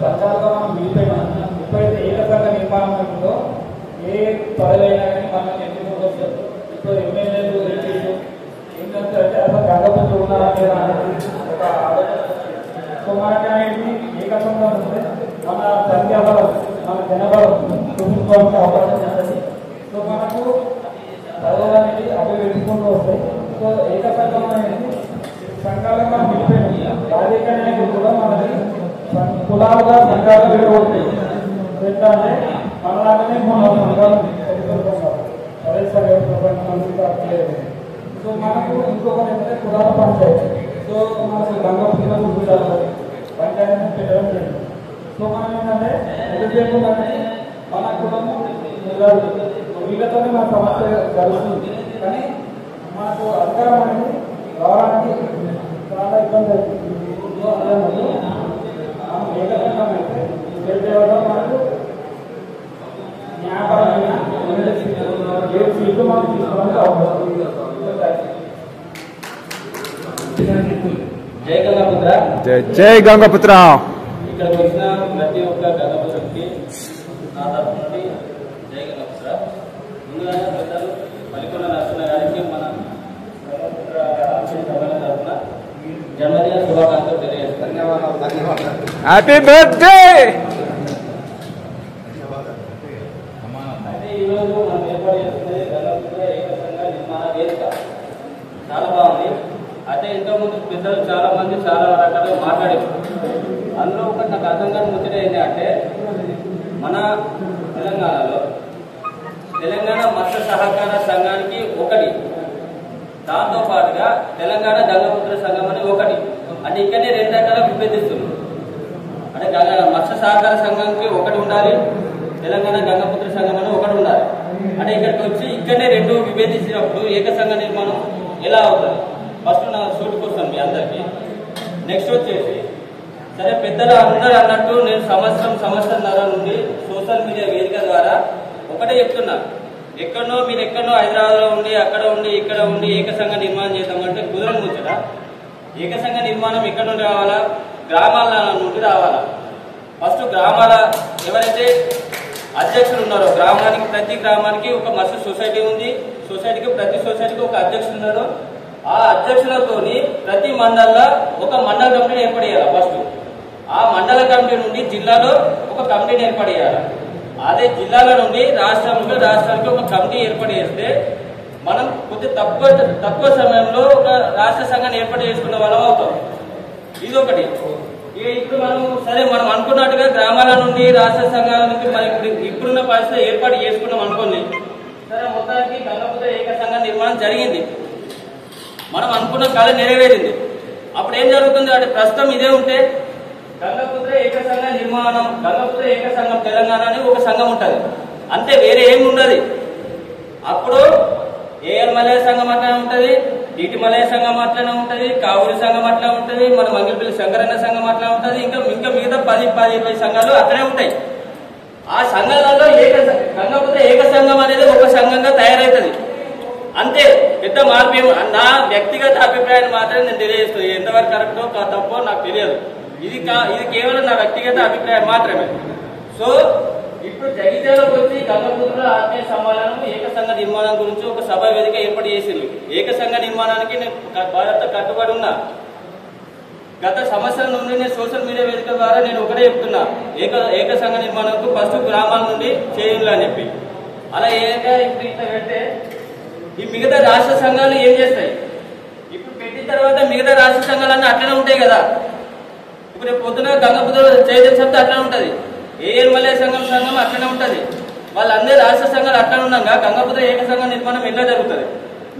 సంఘాలుగా మనం విడిపోయినా ఎప్పుడైతే ఏక సంఘ నిర్మాణం ఉంటుందో ఏ పదవైనా కానీ మనం ఎందుకు వస్తారు. ఇప్పుడు ఎమ్మెల్యేలు ఎంపీలు ఏంటంటే అసలు గంగపుత్రులు ఉన్నారా లేదా అనేది ఒక ఆలోచన. సో మనకి అనేది ఏక సంఘం ఉంటే మన సంఖ్యాబలం మన జనబలం చూపించుకోవాల్సిన అవకాశం ఉంటుంది. సో మనకు పదవులు అనేది అవి పెట్టుకుంటూ వస్తాయి. సో ఏక సంఘం అనేది సంఘాలుగా మనం విడిపోయింది. రాజకీయ నాయకులు కూడా మనది కులాలుగా సంఘాలు విడగొట్టాయి. ఎట్లా అంటే మనలాగానే మన సంఘాలు సో మనకు ఇంకొకటి ఏంటంటే కులాల పంచాయతీ. సో మనకు గంగపుత్రులకు పంచాయతీ పెట్టడం జరిగింది. సో సో మనం ఏంటంటే ఎంతసేపు మన కుటుంబం వీళ్ళతోనే మన సమస్య జరుగుతుంది. కానీ మనకు అధికారం అనేది రావడానికి చాలా ఇబ్బంది అవుతుంది. సో అదే మనం ఏకసంఘం అయితే తెలియడం మనకు న్యాయపరమైన ఏ సీట్లు మనం తీసుకోవడానికి అవకాశం. జై గంగాపుత్ర. జై గంగాపుత్ర. ఇక్కడికి వచ్చిన ప్రతి ఒక్క గంగాపుత్రకి నా తరఫు నుండి జై గంగాపుత్ర. ముందుగా పెద్దలు మలికొండ నరసింహ గారికి మన గంగాపుత్ర తరఫున జన్మదిన శుభాకాంక్షలు తెలియజేస్తాను. Happy birthday. అయితే ఈరోజు మనం ఏర్పాటు చేస్తుంది గంగాపుత్ర ఏకసంఘ నిర్మాణ వేదిక. చాలా బాగుంది. అయితే ఇంతకుముందు పెద్దలు చాలా మంది చాలా రకాలుగా మాట్లాడారు. అందులో ఒకటి నాకు అర్థం కాని ముచ్చట ఏంటంటే మన తెలంగాణలో తెలంగాణ మత్స్య సహకార సంఘానికి ఒకటి, దాంతో పాటుగా తెలంగాణ గంగాపుత్ర సంఘం అని ఒకటి. అంటే ఇక్కడనే రెండు రకాల విభజిస్తుంది. అంటే మత్స్య సహకార సంఘంకి ఒకటి ఉండాలి, తెలంగాణ గంగాపుత్ర సంఘం అని ఒకటి ఉండాలి. అంటే ఇక్కడికి వచ్చి ఇక్కడనే రెండు విభజించినప్పుడు ఏక సంఘ నిర్మాణం ఎలా అవుతుంది? ఫస్ట్ నా సూట్ కోసం మీ అందరికీ. నెక్స్ట్ వచ్చేసి సరే పెద్దలు అందరూ అన్నట్టు నేను సంవత్సరంన్నర నుండి సోషల్ మీడియా వేదిక ద్వారా ఒకటే చెప్తున్నా, మీరు ఎక్కడనో హైదరాబాద్లో ఉండి అక్కడ ఉండి ఇక్కడ ఉండి ఏకసంఘ నిర్మాణం చేద్దామంటే కుదరని ముచ్చట. ఏకసంఘ నిర్మాణం ఎక్కడ నుండి రావాలా? గ్రామాల నుండి రావాలా. ఫస్ట్ గ్రామాల ఎవరైతే అధ్యక్షులు ఉన్నారో, ప్రతి గ్రామానికి ఒక మత్స్య సొసైటీ ఉంది. ప్రతి సొసైటీకి ఒక అధ్యక్షులు ఉన్నారు. ఆ అధ్యక్షులతోని ప్రతి మండలంలో ఒక మండల కమిటీని ఏర్పాటు చేయాలి. ఫస్ట్ ఆ మండల కమిటీ నుండి జిల్లాలో ఒక కమిటీని ఏర్పాటు చేయాలి. అదే జిల్లాల నుండి రాష్ట్రానికి ఒక కమిటీ ఏర్పాటు చేస్తే మనం కొద్ది తక్కువ సమయంలో ఒక రాష్ట్ర సంఘాన్ని ఏర్పాటు చేసుకున్న వాళ్ళం అవుతాం. ఇది ఒకటి. ఇప్పుడు మనం అనుకున్నట్టుగా గ్రామాల నుండి రాష్ట్ర సంఘానికి మనం ఇప్పుడున్న పరిస్థితి ఏర్పాటు చేసుకున్నాం అనుకోండి. సరే మొత్తానికి గంగాపుత్ర ఏక సంఘ నిర్మాణం జరిగింది, మనం అనుకున్న కళ నెరవేరింది. అప్పుడు ఏం జరుగుతుంది అంటే ప్రస్తుతం ఇదే ఉంటే గంగాపుత్ర ఏక సంఘ నిర్మాణం, గంగాపుత్ర ఏక సంఘం తెలంగాణ అని ఒక సంఘం ఉంటుంది, అంతే, వేరే ఏమి ఉండదు. అప్పుడు ఏఎల్ మలయ సంఘం అట్లనే ఉంటుంది, డిటి మలయ సంఘం అట్లనే ఉంటుంది, కావూరి సంఘం అట్లా ఉంటుంది, మన మంగిలిపల్లి శంకరన్న సంఘం అట్లా ఉంటుంది, ఇంకా మిగతా 10-20 సంఘాలు అట్లనే ఉంటాయి. ఆ సంఘాలలో గంగాపుత్ర ఏక సంఘం అనేది ఒక సంఘంగా తయారవుతుంది, అంతే. పెద్ద మార్పు నా వ్యక్తిగత అభిప్రాయాన్ని మాత్రమే నేను తెలియజేస్తాను. ఎంతవరకు కరెక్టో తప్పో నాకు తెలియదు. ఇది కేవలం నా వ్యక్తిగత అభిప్రాయం మాత్రమే. సో ఇప్పుడు జగిత్యాలకు వచ్చి గంగాపుత్ర ఆత్మీయ సమ్మేళనం ఏక సంఘ నిర్మాణం గురించి ఒక సభ వేదిక ఏర్పాటు చేసింది. ఏక సంఘ నిర్మాణానికి నేను బాధ్యత కట్టుబడి ఉన్నా. గత సంవత్సరం నుండి నేను సోషల్ మీడియా వేదిక ద్వారా నేను ఒకటే చెప్తున్నా, ఏక సంఘ నిర్మాణంకు ఫస్ట్ గ్రామాల నుండి చేయాలి అని చెప్పి. అలా ఇప్పుడు ఇట్లా పెడితే ఈ మిగతా రాష్ట్ర సంఘాలు ఏం చేస్తాయి? ఇప్పుడు పెట్టిన తర్వాత మిగతా రాష్ట్ర సంఘాలన్నీ అట్లనే ఉంటాయి కదా. ఇప్పుడు పొద్దున గంగాపుత్ర చైతన్య సమితి అట్లనే ఉంటుంది, ఏఎల్ మలయ సంఘం అట్లనే ఉంటుంది. వాళ్ళందరూ రాష్ట్ర సంఘాలు అట్లనే ఉన్నాక గంగాపుత్ర ఏక సంఘ నిర్మాణం ఎట్లా జరుగుతుంది?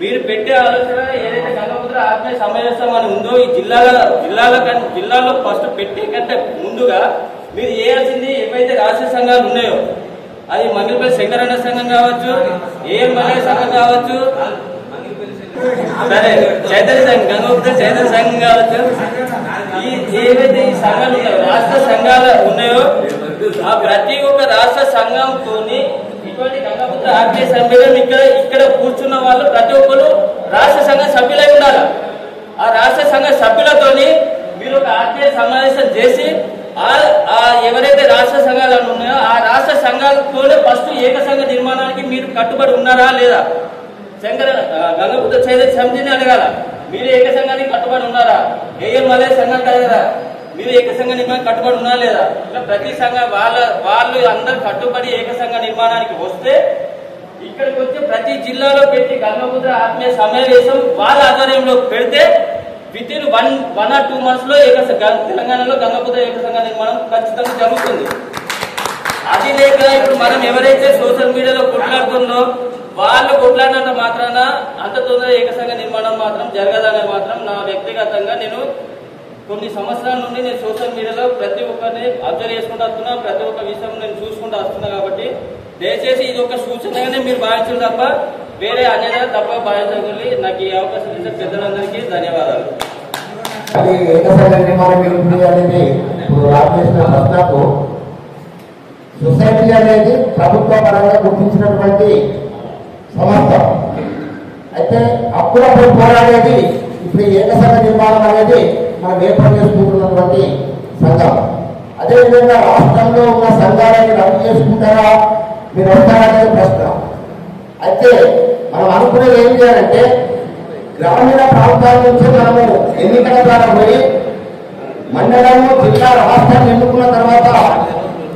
మీరు పెట్టే ఆలోచన ఏదైతే గంగాపుత్ర ఆత్మీయ సమావేశం అని ఉందో ఈ జిల్లాలో ఫస్ట్ పెట్టే కంటే ముందుగా మీరు చేయాల్సింది ఏవైతే రాష్ట్ర సంఘాలు ఉన్నాయో, అది మంగిలిపల్లి శంకరన్న సంఘం కావచ్చు, ఏఎల్ మలయ సంఘం కావచ్చు, సరే చైతన్య సంఘం, గంగాపుత్ర చైతన్య సంఘం కావచ్చు, ఏవైతే ఈ సంఘాలు ఉన్నాయో రాష్ట్ర సంఘాలు ఉన్నాయో ఆ ప్రతి ఒక్క రాష్ట్ర సంఘంతో ఇటువంటి గంగాపుత్ర ఆత్మీయ సమ్మేళనం ఇక్కడ కూర్చున్న వాళ్ళు ప్రతి ఒక్కరు రాష్ట్ర సంఘ సభ్యులై ఉండాలి. ఆ రాష్ట్ర సంఘ సభ్యులతోని మీరు ఒక ఆత్మీయ సమావేశం చేసి ఎవరైతే రాష్ట్ర సంఘాలు ఉన్నాయో ఆ రాష్ట్ర సంఘాలతోనే ఫస్ట్ ఏక సంఘ నిర్మాణానికి మీరు కట్టుబడి ఉన్నారా లేదా? గంగాపుత్ర చైతన్య సమితిని అడగాల, మీరు ఏక సంఘానికి కట్టుబడి ఉన్నారా? ఏఎల్ మలయ సంఘం కాదు కదా, మీరు ఏక సంఘ నిర్మాణం కట్టుబడి ఉన్నా లేదా? ఇలా ప్రతి సంఘం వాళ్ళు అందరు కట్టుబడి ఏక సంఘ నిర్మాణానికి వస్తే ఇక్కడికి వచ్చి ప్రతి జిల్లాలో పెట్టి గంగాపుత్ర ఆత్మీయ సమావేశం వాళ్ళ ఆధ్వర్యంలో పెడితే వితిన్ 1 or 2 months లో తెలంగాణలో గంగాపుత్ర ఏక సంఘ నిర్మాణం ఖచ్చితంగా జరుగుతుంది. అది లేక ఇప్పుడు మనం ఎవరైతే సోషల్ మీడియాలో కొట్లాడుతుందో వాళ్ళు కొట్లాడినంత మాత్రాన అంత తొందరగా ఏక సంఘ నిర్మాణం మాత్రం జరగదనే మాత్రం నా వ్యక్తిగతంగా నేను కొన్ని సంవత్సరాల నుండి నేను సోషల్ మీడియాలో ప్రతి ఒక్కరిని అబ్జర్వ్ చేసుకుంటూ వస్తున్నా, ప్రతి ఒక్క విషయం నేను చూసుకుంటూ వస్తున్నా. కాబట్టి దయచేసి ఇది ఒక సూచనగానే మీరు భావించారు తప్ప వేరే అన్యదా తప్ప భావించగలి. నాకు ఈ అవకాశం ఇచ్చిన పెద్దలందరికీ ధన్యవాదాలు. అది ఏకసంఘ నిర్మాణం జరుగుతుంది అనేది ఇప్పుడు రామకృష్ణ ప్రశ్నకు సొసైటీ అనేది ప్రభుత్వ పరంగా గుర్తించినటువంటి సంస్థ. అయితే అప్పుడప్పుడు పోరాడేది ఇప్పుడు ఏకసంఘ నిర్మాణం అనేది మనం ఏర్పాటు చేసుకుంటున్నటువంటి సంఘం. అదేవిధంగా రాష్ట్రంలో ఉన్న సంఘాలని రద్దు చేసుకుంటారా, మీరు వస్తారనేది ప్రశ్న. అయితే మనం అనుకునేది ఏం చేయాలంటే గ్రామీణ ప్రాంతాల నుంచి మనము ఎన్నికల ద్వారా పోయి మండలము, జిల్లా, రాష్ట్రాన్ని ఎన్నుకున్న తర్వాత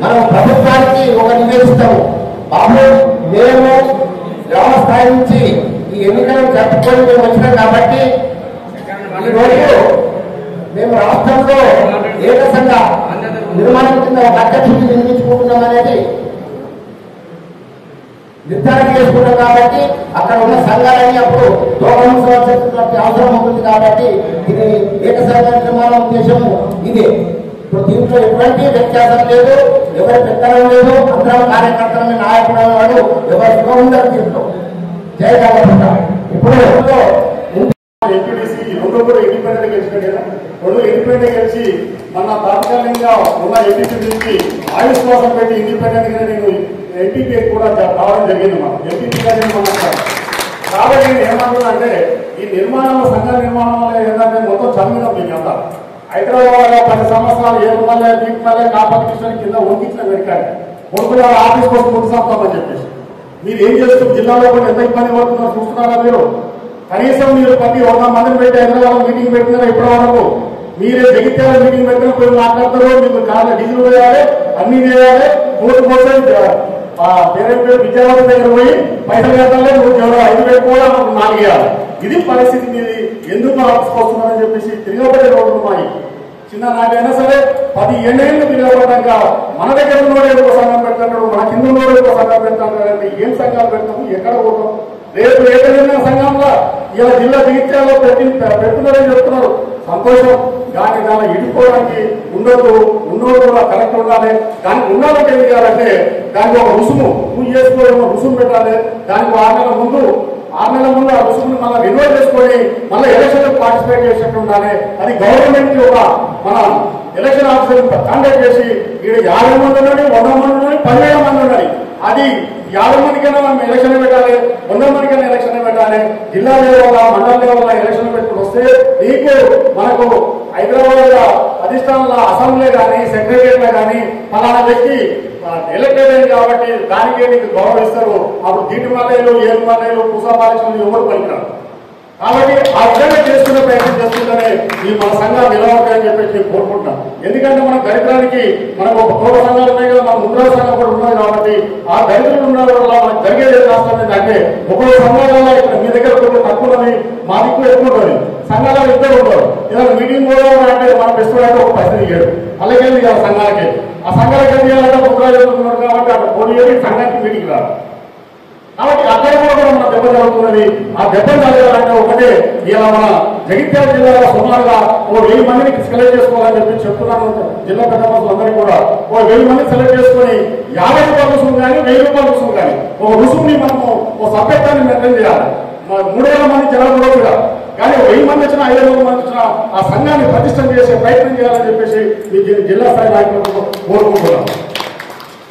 మనం ప్రభుత్వానికి ఒక నివేదిస్తాము. బాబు మేము గ్రామ స్థాయి నుంచి ఈ ఎన్నికలను జరుపుకొని మేము వచ్చినాం కాబట్టి ఈరోజు మేము రాష్ట్రంలో ఏకసంఘ నిర్మాణం కింద ఒక అధ్యక్షుడిని నిర్మించుకుంటున్నాం అనేది నిర్ధారణ చేసుకుంటాం. కాబట్టి అక్కడ ఉన్న సంఘాలన్నీ అప్పుడు దోహదం అవసరం ఉంటుంది. కాబట్టి ఇది ఏకసంఘ నిర్మాణ ఉద్దేశము ఇదే. ఇప్పుడు దీంట్లో ఎటువంటి వ్యత్యాసం లేదు, ఎవరి పెత్తనం లేదు, అందరం కార్యకర్తలని నాయకుడు వాడు ఎవరి ఉండదు దీంట్లో. జయ జగన్. ఇప్పుడు ఎంపీటీసీ రెండు కూడా ఇండిపెండెంట్ గెలిచినాడు కదా, రెండు ఇండిపెండెంట్ గెలిచి మన తాత్కాలికంగా ఉన్న ఎంపీపీ నుంచి ఆయుష్ కోసం పెట్టి ఇండిపెండెంట్ గా నేను ఎంపీపీ కూడా కావడం జరిగింది. మనం ఎంపీపీగా కాబట్టి నేను ఏమంటున్నా అంటే ఈ నిర్మాణంలో సంఘ నిర్మాణం వల్ల ఏంటంటే మొత్తం చదివినాం. మీకు అంతా హైదరాబాద్ 10 సంవత్సరాలు ఏమల్లే దీపాలే కాంపిటీషన్ కింద ఒంకించిన వెనకాలి కొడుకుల ఆఫీస్ కోసం కొట్టుసాగుతామని చెప్పేసి మీరు ఏం చేస్తున్నారు? జిల్లాలో కూడా ఎంత ఇబ్బంది పడుతున్నారో చూస్తున్నారా మీరు? కనీసం మీరు ప్రతి 100 మందిని పెట్టి హైదరాబాద్ మీటింగ్ పెట్టినారా ఇప్పటి వరకు? మీరే జగిత్యాల మీటింగ్ పెట్టిన పోయి మాట్లాడతారు, మీకు చాలా డీజిల్ వేయాలి, అన్ని చేయాలి, కోర్టు కోసం పేరు విద్యావంతుల దగ్గర పోయి పైసలు కట్టాలి, 5,000 కూడా 4 వేయాలి. ఇది పరిస్థితి. మీది ఎందుకు ఆఫీస్కి వస్తున్నారని చెప్పేసి తిరగబడే రోడ్లు మాయి. చిన్న నాకైనా సరే 10 ఏళ్ళేళ్ళు తిరగబడ్డాక మన దగ్గర ఉన్నోడే ఒక సంఘం పెడతాడు, మన కింద ఉన్నోడే ఒక సంఘం పెడతాడు. అంటే ఏం సంఘాలు పెడతాము, ఎక్కడ పోతాం? రేపు ఏదైనా సంఘంలో ఇలా జిల్లా జగిత్యాలలో పెడుతున్నారని చెప్తున్నారు, సంతోషం. కానీ దాన్ని ఇటుకోవడానికి ఉండదు, ఉన్నోడు కూడా కరెక్ట్ ఉండాలి. దానికి ఉండాలంటే ఏం చేయాలంటే దానికి ఒక రుసుము పూజ చేసుకోవడం, రుసుము పెట్టాలి. దానికి 6 నెలల ముందు ఆ రుసుమును మళ్ళీ రిన్యూవల్ చేసుకొని మళ్ళీ ఎలక్షన్ పార్టిసిపేట్ చేసినట్టు ఉండాలి. అది గవర్నమెంట్ ఒక మన ఎలక్షన్ ఆఫీసర్ కాంటాక్ట్ చేసి ఇక్కడ 50 మంది ఉండాలి, 100 మంది ఉండాలి, 10,000 మంది ఉండాలి. అది 50 మందికైనా మనం ఎలక్షన్ పెట్టాలి, 100 మందికైనా ఎలక్షన్ పెట్టాలి. జిల్లా లెవెల్ మండల లెవెల్ ఎలక్షన్ పెట్టుకుని వస్తే నీకు మనకు హైదరాబాద్ అధిష్టానంలో అసెంబ్లీ కానీ సెక్రటరియట్ కానీ ఫలానా వ్యక్తి ఎలక్టెడ్ అయింది కాబట్టి దానికే నీకు గౌరవిస్తారు. అప్పుడు దీటి మల్లెలు, ఏడు మల్లెలు, కుసాపాలక్షలు ఎవరు పలికారు. కాబట్టి ఆ విధంగా చేసుకునే ప్రయత్నం చేస్తుంటేనే ఈ మన సంఘాలు నిలబడతాయని చెప్పేసి నేను కోరుకుంటున్నాను. ఎందుకంటే మన దరిద్రానికి మనకు ఒక పూర్వ సంఘాలు ఉన్నాయి కదా, మన ముద్రా సంఘం కూడా ఉన్నది. కాబట్టి ఆ దరిద్రులు ఉండడం వల్ల మనకు జరిగేది రాష్ట్రం ఏంటంటే ఒక్కొక్క సంఘాలలో ఇక్కడ మీ దగ్గర కొన్ని తక్కువని మా దిక్కు ఎక్కువ ఉంటుంది, సంఘాలలో ఇద్దరు ఉంటారు. ఏదైనా మీటింగ్ పోదాం అంటే మన ఫెస్టివల్ అయితే ఒక 10 ఇయ్యాడు, అలాగే సంఘాలకి ఆ సంఘాలకి ఏం చేయాలంటే ముద్రా చదువుతున్నారు కాబట్టి అక్కడ పోనీ సంఘానికి మీటింగ్ రాదు. కాబట్టి అక్కడ కూడా మన దెబ్బ జరుగుతున్నది. ఆ దెబ్బ జరగాలంటే ఒకటే, ఇలా మన జగిత్యాల జిల్లాలో సుమారుగా 1000 మందిని సెలెక్ట్ చేసుకోవాలని చెప్పి చెప్తున్నాను. జిల్లా పెద్ద మనుషులందరికీ కూడా 1000 మందిని సెలెక్ట్ చేసుకుని 50 రూపాయల రుసుము కానీ 1000 రూపాయల రుసుము కానీ ఒక రుసుముని మనము ఒక సభ్యత్వాన్ని మెయింటైన్ చేయాలి. 3,000 మంది జనాలు కూడా కానీ 1000 మంది వచ్చినా 500 మంది వచ్చినా ఆ సంఘాన్ని ప్రతిష్టం చేసే ప్రయత్నం చేయాలని చెప్పేసి మీ జిల్లా స్థాయి నాయకులకు కోరుకుంటున్నాం.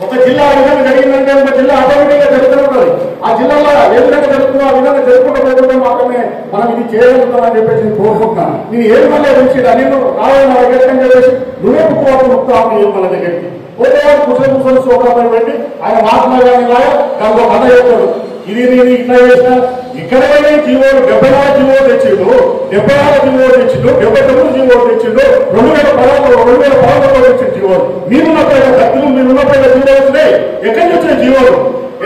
ఒక జిల్లా ఆ విధంగా జరిగిందంటే ఒక జిల్లా ఆటోమేటిక్ గా జరుగుతూ ఉంటుంది. ఆ జిల్లాలో ఏ విధంగా జరుగుతుందో ఆ విధంగా జరుపుకుంటూ మాత్రమే మనం ఇది చేయగలుగుతామని చెప్పేసి నేను కోరుకుంటున్నాను. నేను ఏది మళ్ళీ వచ్చి నేను రావాలి నా దగ్గరికి చెప్పేసి నువ్వే పుట్టుకోవాలి ముక్తాను మన దగ్గరికి పోతే కూర్చొని సోకాలను పెట్టి ఆయన మహాత్మా గాంధీ లాగా దానికి ఒక కథ చెప్తాడు. ఇది నేను ఇట్లా చేసిన ఇక్కడైనా జీవోలు 74 జీవోలు తెచ్చిండు, 76 జీవోలు తెచ్చిండు, 79 జీవోలు తెచ్చిండు, 2011 తెచ్చిన జీవోలు. మీరున్నప్పుడు దత్తులు మీరున్నప్పుడు జీవోలు వచ్చినాయి. ఎక్కడి నుంచి వచ్చినాయి జీవోలు?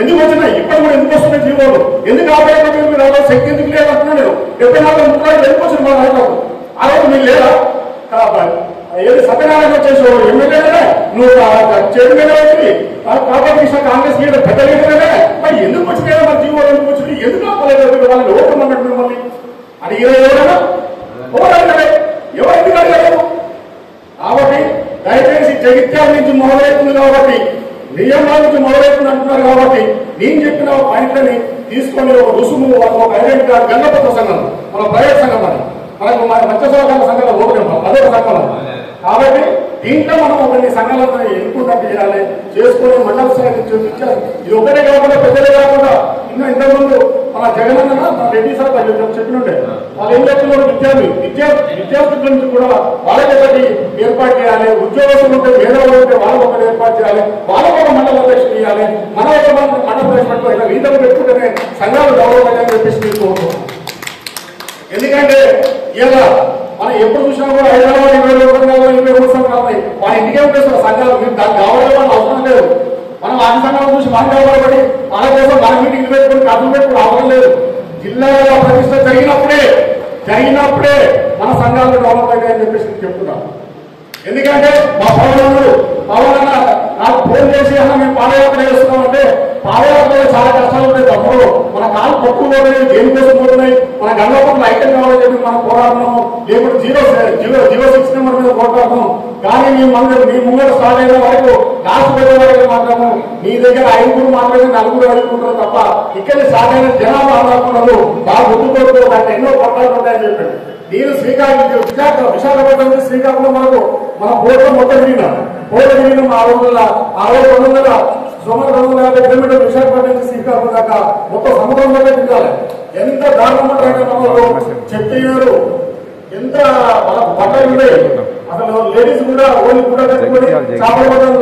ఎందుకు వచ్చినాయి? ఇప్పుడు కూడా ఎందుకు వస్తున్నాయి జీవోలు? ఎందుకు ఆపేయడం మీరు అలా శక్తి ఎందుకు లేదంటున్నా నేను 74 ముద్రాలు ఎందుకు వచ్చింది మన రాష్ట్రం? ఆ రోజు మీరు లేదా? ఏది సత్యనారాయణ వచ్చేసి ఎమ్మెల్యేనే నువ్వు చైర్మన్ అవుతుంది కాబట్టి కాంగ్రెస్ లీడర్ పెద్ద లీడర్నే మరి ఎందుకు వచ్చినా మన జీవోలు ఎందుకు వచ్చింది? ఎందుకు ఆపలేదు? వాళ్ళని ఓపెన్ అన్నట్టు మిమ్మల్ని అడిగిన ఎవరైనా ఎవరు అడిగారు? ఎవరు ఎందుకు అడిగారు? కాబట్టి దయచేసి జగిత్యాల నుంచి మొదలవుతుంది కాబట్టి నియమాల నుంచి మొదలవుతుంది అంటున్నారు కాబట్టి నేను చెప్పిన పాయింట్లని తీసుకొని ఒక రుసుము ఒక ఐడెంటి కార్డు గంగపత్ర సంఘం మన ప్రైవేట్ సంఘం అని మనకు మత్స్య సహకార సంఘాలు ఓపెన్ అదొక సంఘం. కాబట్టి దీంట్లో మనం కొన్ని సంఘాలను ఎన్నుకుంటే చేయాలి చేసుకుని మండల స్థాయి చూపించాలి. ఇది ఒకటే కాకుండా పెద్దలే కాకుండా ఇంకా ఇంతకుముందు మన జగనన్న మన రెడ్డి సార్ చెప్పినుండే వాళ్ళు ఏం చెప్తున్నారు విద్యార్థుల నుంచి కూడా వాళ్ళకి ఒకటి ఏర్పాటు చేయాలి. ఉద్యోగస్తులు ఉంటే వేరే వాళ్ళు ఉంటే వాళ్ళకి ఒకటి ఏర్పాటు చేయాలి. వాళ్ళకి ఒక మండల అధ్యక్షులు ఇవ్వాలి. మన ఒక మండల అధ్యక్షులు ఇలా వీధులు పెట్టుకుంటేనే సంఘాలు డెవలప్ అయ్యాయని చెప్పేసి తీసుకుంటున్నాం. ఎందుకంటే ఇలా మనం ఎప్పుడు చూసినా కూడా హైదరాబాద్ 20 సంఘాలు వాళ్ళ ఇంటికే ఉంటాయి సంఘాలు. మీరు దానికి కావాలని వాళ్ళు అవసరం లేదు. మనం ఆ సంఘాలు చూసి మనం కావాలబడి వాళ్ళ కోసం మన మీటింగ్ పెట్టుకుని ఖర్చులు పెట్టుకుని అవసరం లేదు. జిల్లాలో ప్రతిష్ట జరిగినప్పుడే మన సంఘాలు డెవలప్ అవుతాయని చెప్పేసి చెప్తున్నాం. ఎందుకంటే మా పవన్ నాకు ఫోన్ చేసి అన్న మేము పాదయాత్ర చేస్తున్నామంటే పాదయాత్రలో చాలా కష్టాలు ఉన్నాయి తమ్ముడు. మన కాలు పట్టుకు పోతున్నాయి, దేనికోసం పోతున్నాయి, మన గంగపట్ల ఐటెం కావాలని చెప్పి మనం పోరాడుతున్నాము. లేకపోతే 06 నెంబర్ మీద పోరాడుతున్నాం. కానీ మీ ముంగట స్టార్ట్ అయిన వరకు లాస్ట్ పోయే వరకు మాత్రము మీ దగ్గర 5 మాత్రమే 4 అడుగుకుంటారు తప్ప ఇక్కడ స్టార్ట్ అయిన జనాభా ఆధారపడదు. బాగా గుర్తుకోవద్దు, దాంట్లో ఎన్నో పట్టాలు ఉంటాయని చెప్పాడు. నేను విశాఖపట్నం నుంచి శ్రీకాకుళం వరకు మన బోర్డు మొత్తం తిరిగిన ఆ రోజుల్లో 250 కిలోమీటర్లు విశాఖపట్నం నుంచి శ్రీకాకుళం దాకా మొత్తం సముద్రంలో తిరగాలి. ఎంత దారుణంగా మనలో చెప్పారు. ఎంత వాళ్ళకు బట్టలు ఉన్నాయి. అసలు లేడీస్ కూడా ఓన్లీ కూడా కట్టుకొని చేపల బట్టలు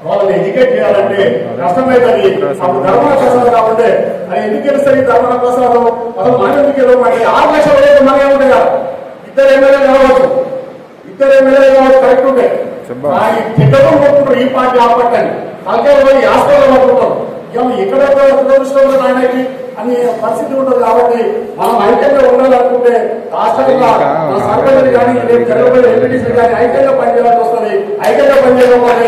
వాళ్ళని ఎడ్యుకేట్ చేయాలంటే కష్టమైతుంది. అప్పుడు ధర్మన ప్రసాదం కాబట్టి అది ఎందుకు గెలుస్తాయి ధర్మన ప్రసాదం అసలు మనం ఎందుకు గెలవమంటే 6 లక్షల రేట్లు మనమే ఉంటాయి కదా. 2 ఎమ్మెల్యేలు కావచ్చు కరెక్ట్ ఉంటాయి. తిట్టడం కొట్టుకుంటారు ఈ పార్టీ ఆ పార్టీ అని తలకాయలు పోయి హాస్పిటల్ పడుకుంటారు. ఇక్కడ దురదృష్టంలో ఆయనకి అని పరిస్థితి ఉంటుంది. కాబట్టి మనం ఐక్యంగా ఉండాలనుకుంటే రాష్ట్రంలో మన సర్పంచులు కానీ జరగబోయే ఎంపీటీసీలు కానీ ఐక్యంగా పనిచేయాల్సి వస్తుంది. ఐక్యంగా పనిచేయకపోతే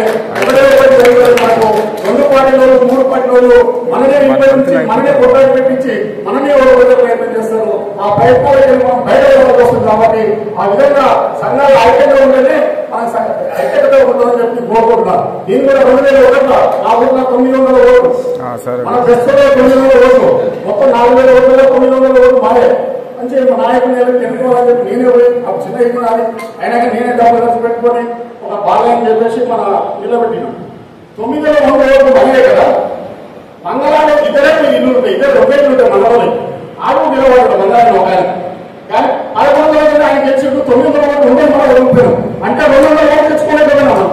మనకు 2 పార్టీలు 3 పార్టీలు మననే విభజించి మననే కొట్లాడి పెట్టించి మననే ఓడిపోయే ప్రయత్నం చేస్తారు. ఆ ప్రయత్నాలు మనం బయట వస్తుంది. కాబట్టి ఆ విధంగా సంఘాలు ఐక్యంగా ఉంటేనే మనకు ఐక్యతగా ఉంటుందని చెప్పి కోరుకుంటున్నారు. దీని కూడా 2001 ఆ ఊళ్ళో 900 ఓట్లు మన బెస్ట్లో 900 ఓట్లు మొత్తం 4000 ఓట్లలో 900 ఓట్లు మారే మంచి మా నాయకులు ఎన్నుకోవాలని చెప్పి నేనే పోయి ఆ చిన్న ఎన్నుకోవాలి. అయినా నేనే డబ్బులు ఖర్చు పెట్టుకొని ఒక బాలయ్యని చెప్పేసి మన నిలబెట్టినాం. 900 ఓట్లు మహిళే కదా. మంగళాలు ఇద్దరే ఇల్లు ఉంటాయి, 2 ఒకే ఇల్లు ఉంటాయి. మంగళాలు ఆడు నిలబడతాడు మంగళాన్ని ఒక ఆయన. కానీ 11 రోజులు ఆయన తెచ్చిండు 900 ఓట్లు ఉండే మనం వదులుతారు అంటే 200 ఓట్లు తెచ్చుకోలేదు కదా మనం.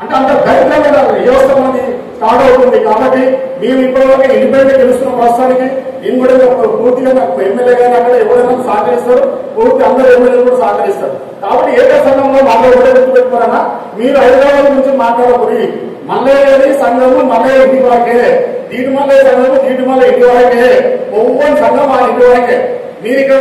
అంటే అంత దరిద్రమైన వ్యవస్థ మనది స్టార్ట్ అవుతుంది. కాబట్టి మేము ఇప్పటివరకు ఇండిపెండెంట్ గెలుస్తున్న ప్రస్తుతానికి నేను కూడా పూర్తిగా నాకు ఎమ్మెల్యే గానీ అక్కడ ఎవరైనా సహకరిస్తారు. పూర్తి అందరూ ఎమ్మెల్యేలు కూడా సహకరిస్తారు. కాబట్టి ఏక సంఘంలో మళ్ళీ ఎవరే గుర్తుపెట్టుకోరన్నా మీరు హైదరాబాద్ గురించి మాట్లాడకూడదు. మల్లయ్య సంఘము మల్లయ్య ఇంటి వరకే, దీటిమల్లయ్య సంఘము దీటిమల్ల ఇంటి వరకే, ఒవ్వని సంఘం ఆ ఇంటి వరకే. మీరు ఇక్కడ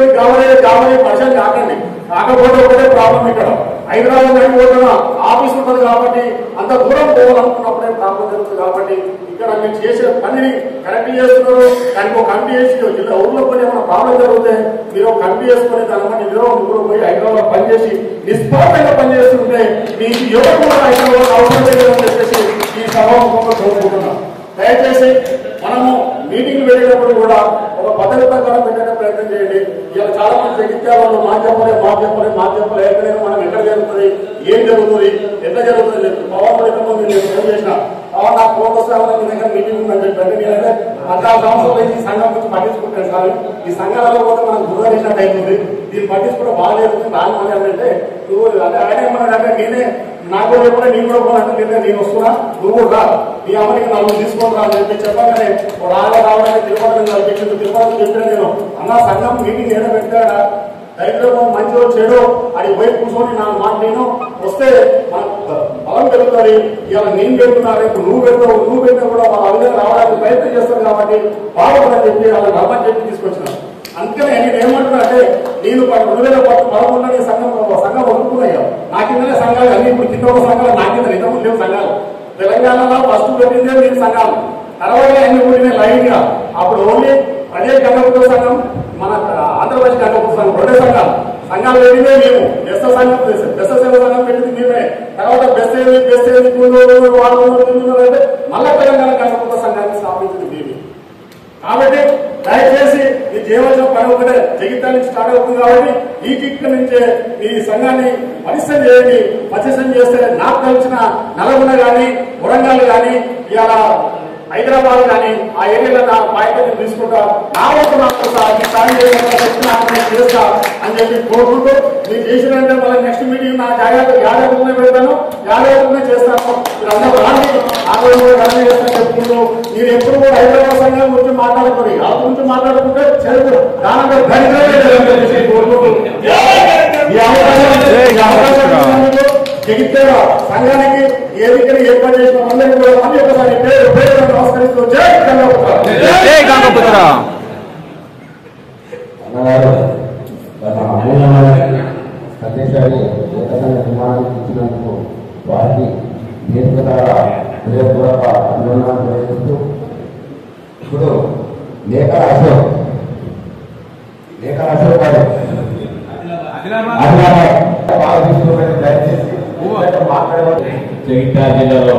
కావాలి పరిచయం కాకండి. కాకపోతే ఒకటే ప్రాబ్లం ఇక్కడ హైదరాబాద్ పోతున్నా ఆఫీస్ ఉంటుంది కాబట్టి అంత దూరం పోవాలనుకున్నప్పుడే ప్రాబ్లం జరుగుతుంది. కాబట్టి ఇక్కడ మీరు చేసే పనిని కరెక్ట్ చేస్తున్నారు. దానికి ఒక కమిటీ చేసి జిల్లా ఊర్లో పోయి ఏమైనా ప్రాబ్లం జరిగితే మీరు ఒక కమిటీ చేసుకుని దానివల్ల మీరు ముగ్గురు పోయి హైదరాబాద్ పనిచేసి నిస్వార్థంగా పనిచేస్తుంటే మీకు ఎవరు కూడా హైదరాబాద్ అవసరం లేదని చెప్పేసి ఈ సభాముఖంగా కోరుకుంటున్నాం. దయచేసి మనము మీటింగ్ వెళ్ళేటప్పుడు కూడా ఒక పద్ధతి ప్రకారం పెట్టే ప్రయత్నం చేయండి. ఇలా చాలా మంది జగిత్యాల వాళ్ళు మా చెప్పలే ఎక్కడైనా మనం ఎక్కడ జరుగుతుంది, ఏం జరుగుతుంది, ఎట్లా జరుగుతుంది చెప్పి పవన్ ఇంతకుముందు నేను ఫోన్ చేసిన పవన్ నాకు ఫోన్ వస్తామని మీ దగ్గర మీటింగ్ ఉందని చెప్పండి. నేనైతే 14 సంవత్సరాలు ఈ సంఘం గురించి పట్టించుకుంటాను సార్. ఈ సంఘాలలో పోతే మనం గుర్తించినట్టు అవుతుంది. దీన్ని పట్టించుకుంటే బాగాలేదు అంటే నువ్వు అంటే ఆయన ఏమన్నాడంటే నేనే నాకు ఎప్పుడే నేను కూడా పోవాలంటే నేను వస్తున్నా, నువ్వు కూడా నీ అమ్మకి నన్ను తీసుకొని రా అని చెప్పి చెప్పగానే రావడానికి తిరుపతి చెప్పిన నేను అన్న సంఘం మీటింగ్ ఏదో పెట్టాడా దైత్రం మంచిగా చెడు అది పోయి కూర్చొని నా మాట నేను వస్తే బలం పెరుగుతుంది. ఇవాళ నేను పెడుతున్నా రేపు నువ్వు పెట్టినా కూడా వాళ్ళ అందరూ రావడానికి ప్రయత్నం చేస్తారు. కాబట్టి బాగుందని చెప్పి వాళ్ళ రమ్మని చెప్పి తీసుకొచ్చినాను. అందుకనే నేను ఏమంటున్నా అంటే నేను 2011 సంఘం వదులుకున్నాయా నా కిందనే సంఘాలు అన్ని ఇప్పుడు కింద ఒక సంఘాలు నా కింద ఇంతకుముందు లేవు సంఘాలు. తెలంగాణలో ఫస్ట్ పెట్టిందే నేను సంఘాలు తర్వాత అన్ని ఊరినే లైన్ గా అప్పుడు ఓన్లీ అదే గంగపుత్ర సంఘం మన ఆంధ్రప్రదేశ్ గంగపుత్ర సంఘం 2 సంఘాలు సంఘాలు పెట్టిందే మేము, బెస్త సేవ సంఘం పెట్టింది మేమే. తర్వాత బెస్ట్ ఏది వాళ్ళు అంటే మళ్ళా తెలంగాణ గంగపుత్ర సంఘాన్ని స్థాపించింది మేమే. కాబట్టి దయచేసి ఈ చేయవలసిన పని ఒకటే, జగిత్యాల నుంచి స్టార్ట్ అవుతుంది. కాబట్టి ఈ కిక్ నుంచే ఈ సంఘాన్ని పటిష్టం చేయండి. పటిష్టం చేస్తే నాకు తెలిసిన నల్గొండ కానీ, వరంగల్ కానీ, ఇలా హైదరాబాద్ కానీ ఆ ఏరియాలో నా బాధ్యతను తీసుకుంటా, నా వరకు నాకు సాయం చేస్తా అని చెప్పి కోరుకుంటూ, మీరు చేసినంటే మళ్ళీ నెక్స్ట్ మీటింగ్ నా యాదవ్నే పెడతాను, యాదవ్నే చేస్తాను. మీరు అందరూ రాండి, ఆందోళన చేస్తాను చెప్పుకుంటూ, మీరు ఎప్పుడు కూడా హైదరాబాద్ సంఘం గురించి మాట్లాడుకోండి, ఆ గురించి మాట్లాడుకుంటే చదువు దానంటే దరిద్రమే కోరుకుంటూ జగిత్యాల సంఘానికి ఏదికని ఏర్పాటు చేసిన అందరికీ కూడా మళ్ళీ ఒకసారి పేరు నమస్కరిస్తూ జై గంగపుత్ర. జై గంగపుత్ర. అన్నగారు గత అమూల్యమైన సందేశాన్ని ఏకసంఘ నిర్మాణానికి ఇచ్చినందుకు వారికి వేదిక ద్వారా హృదయపూర్వక అభినందనలు తెలియజేస్తూ, ఇప్పుడు లేఖల అశోక్ గారు జగిత్యాల జిల్లాలో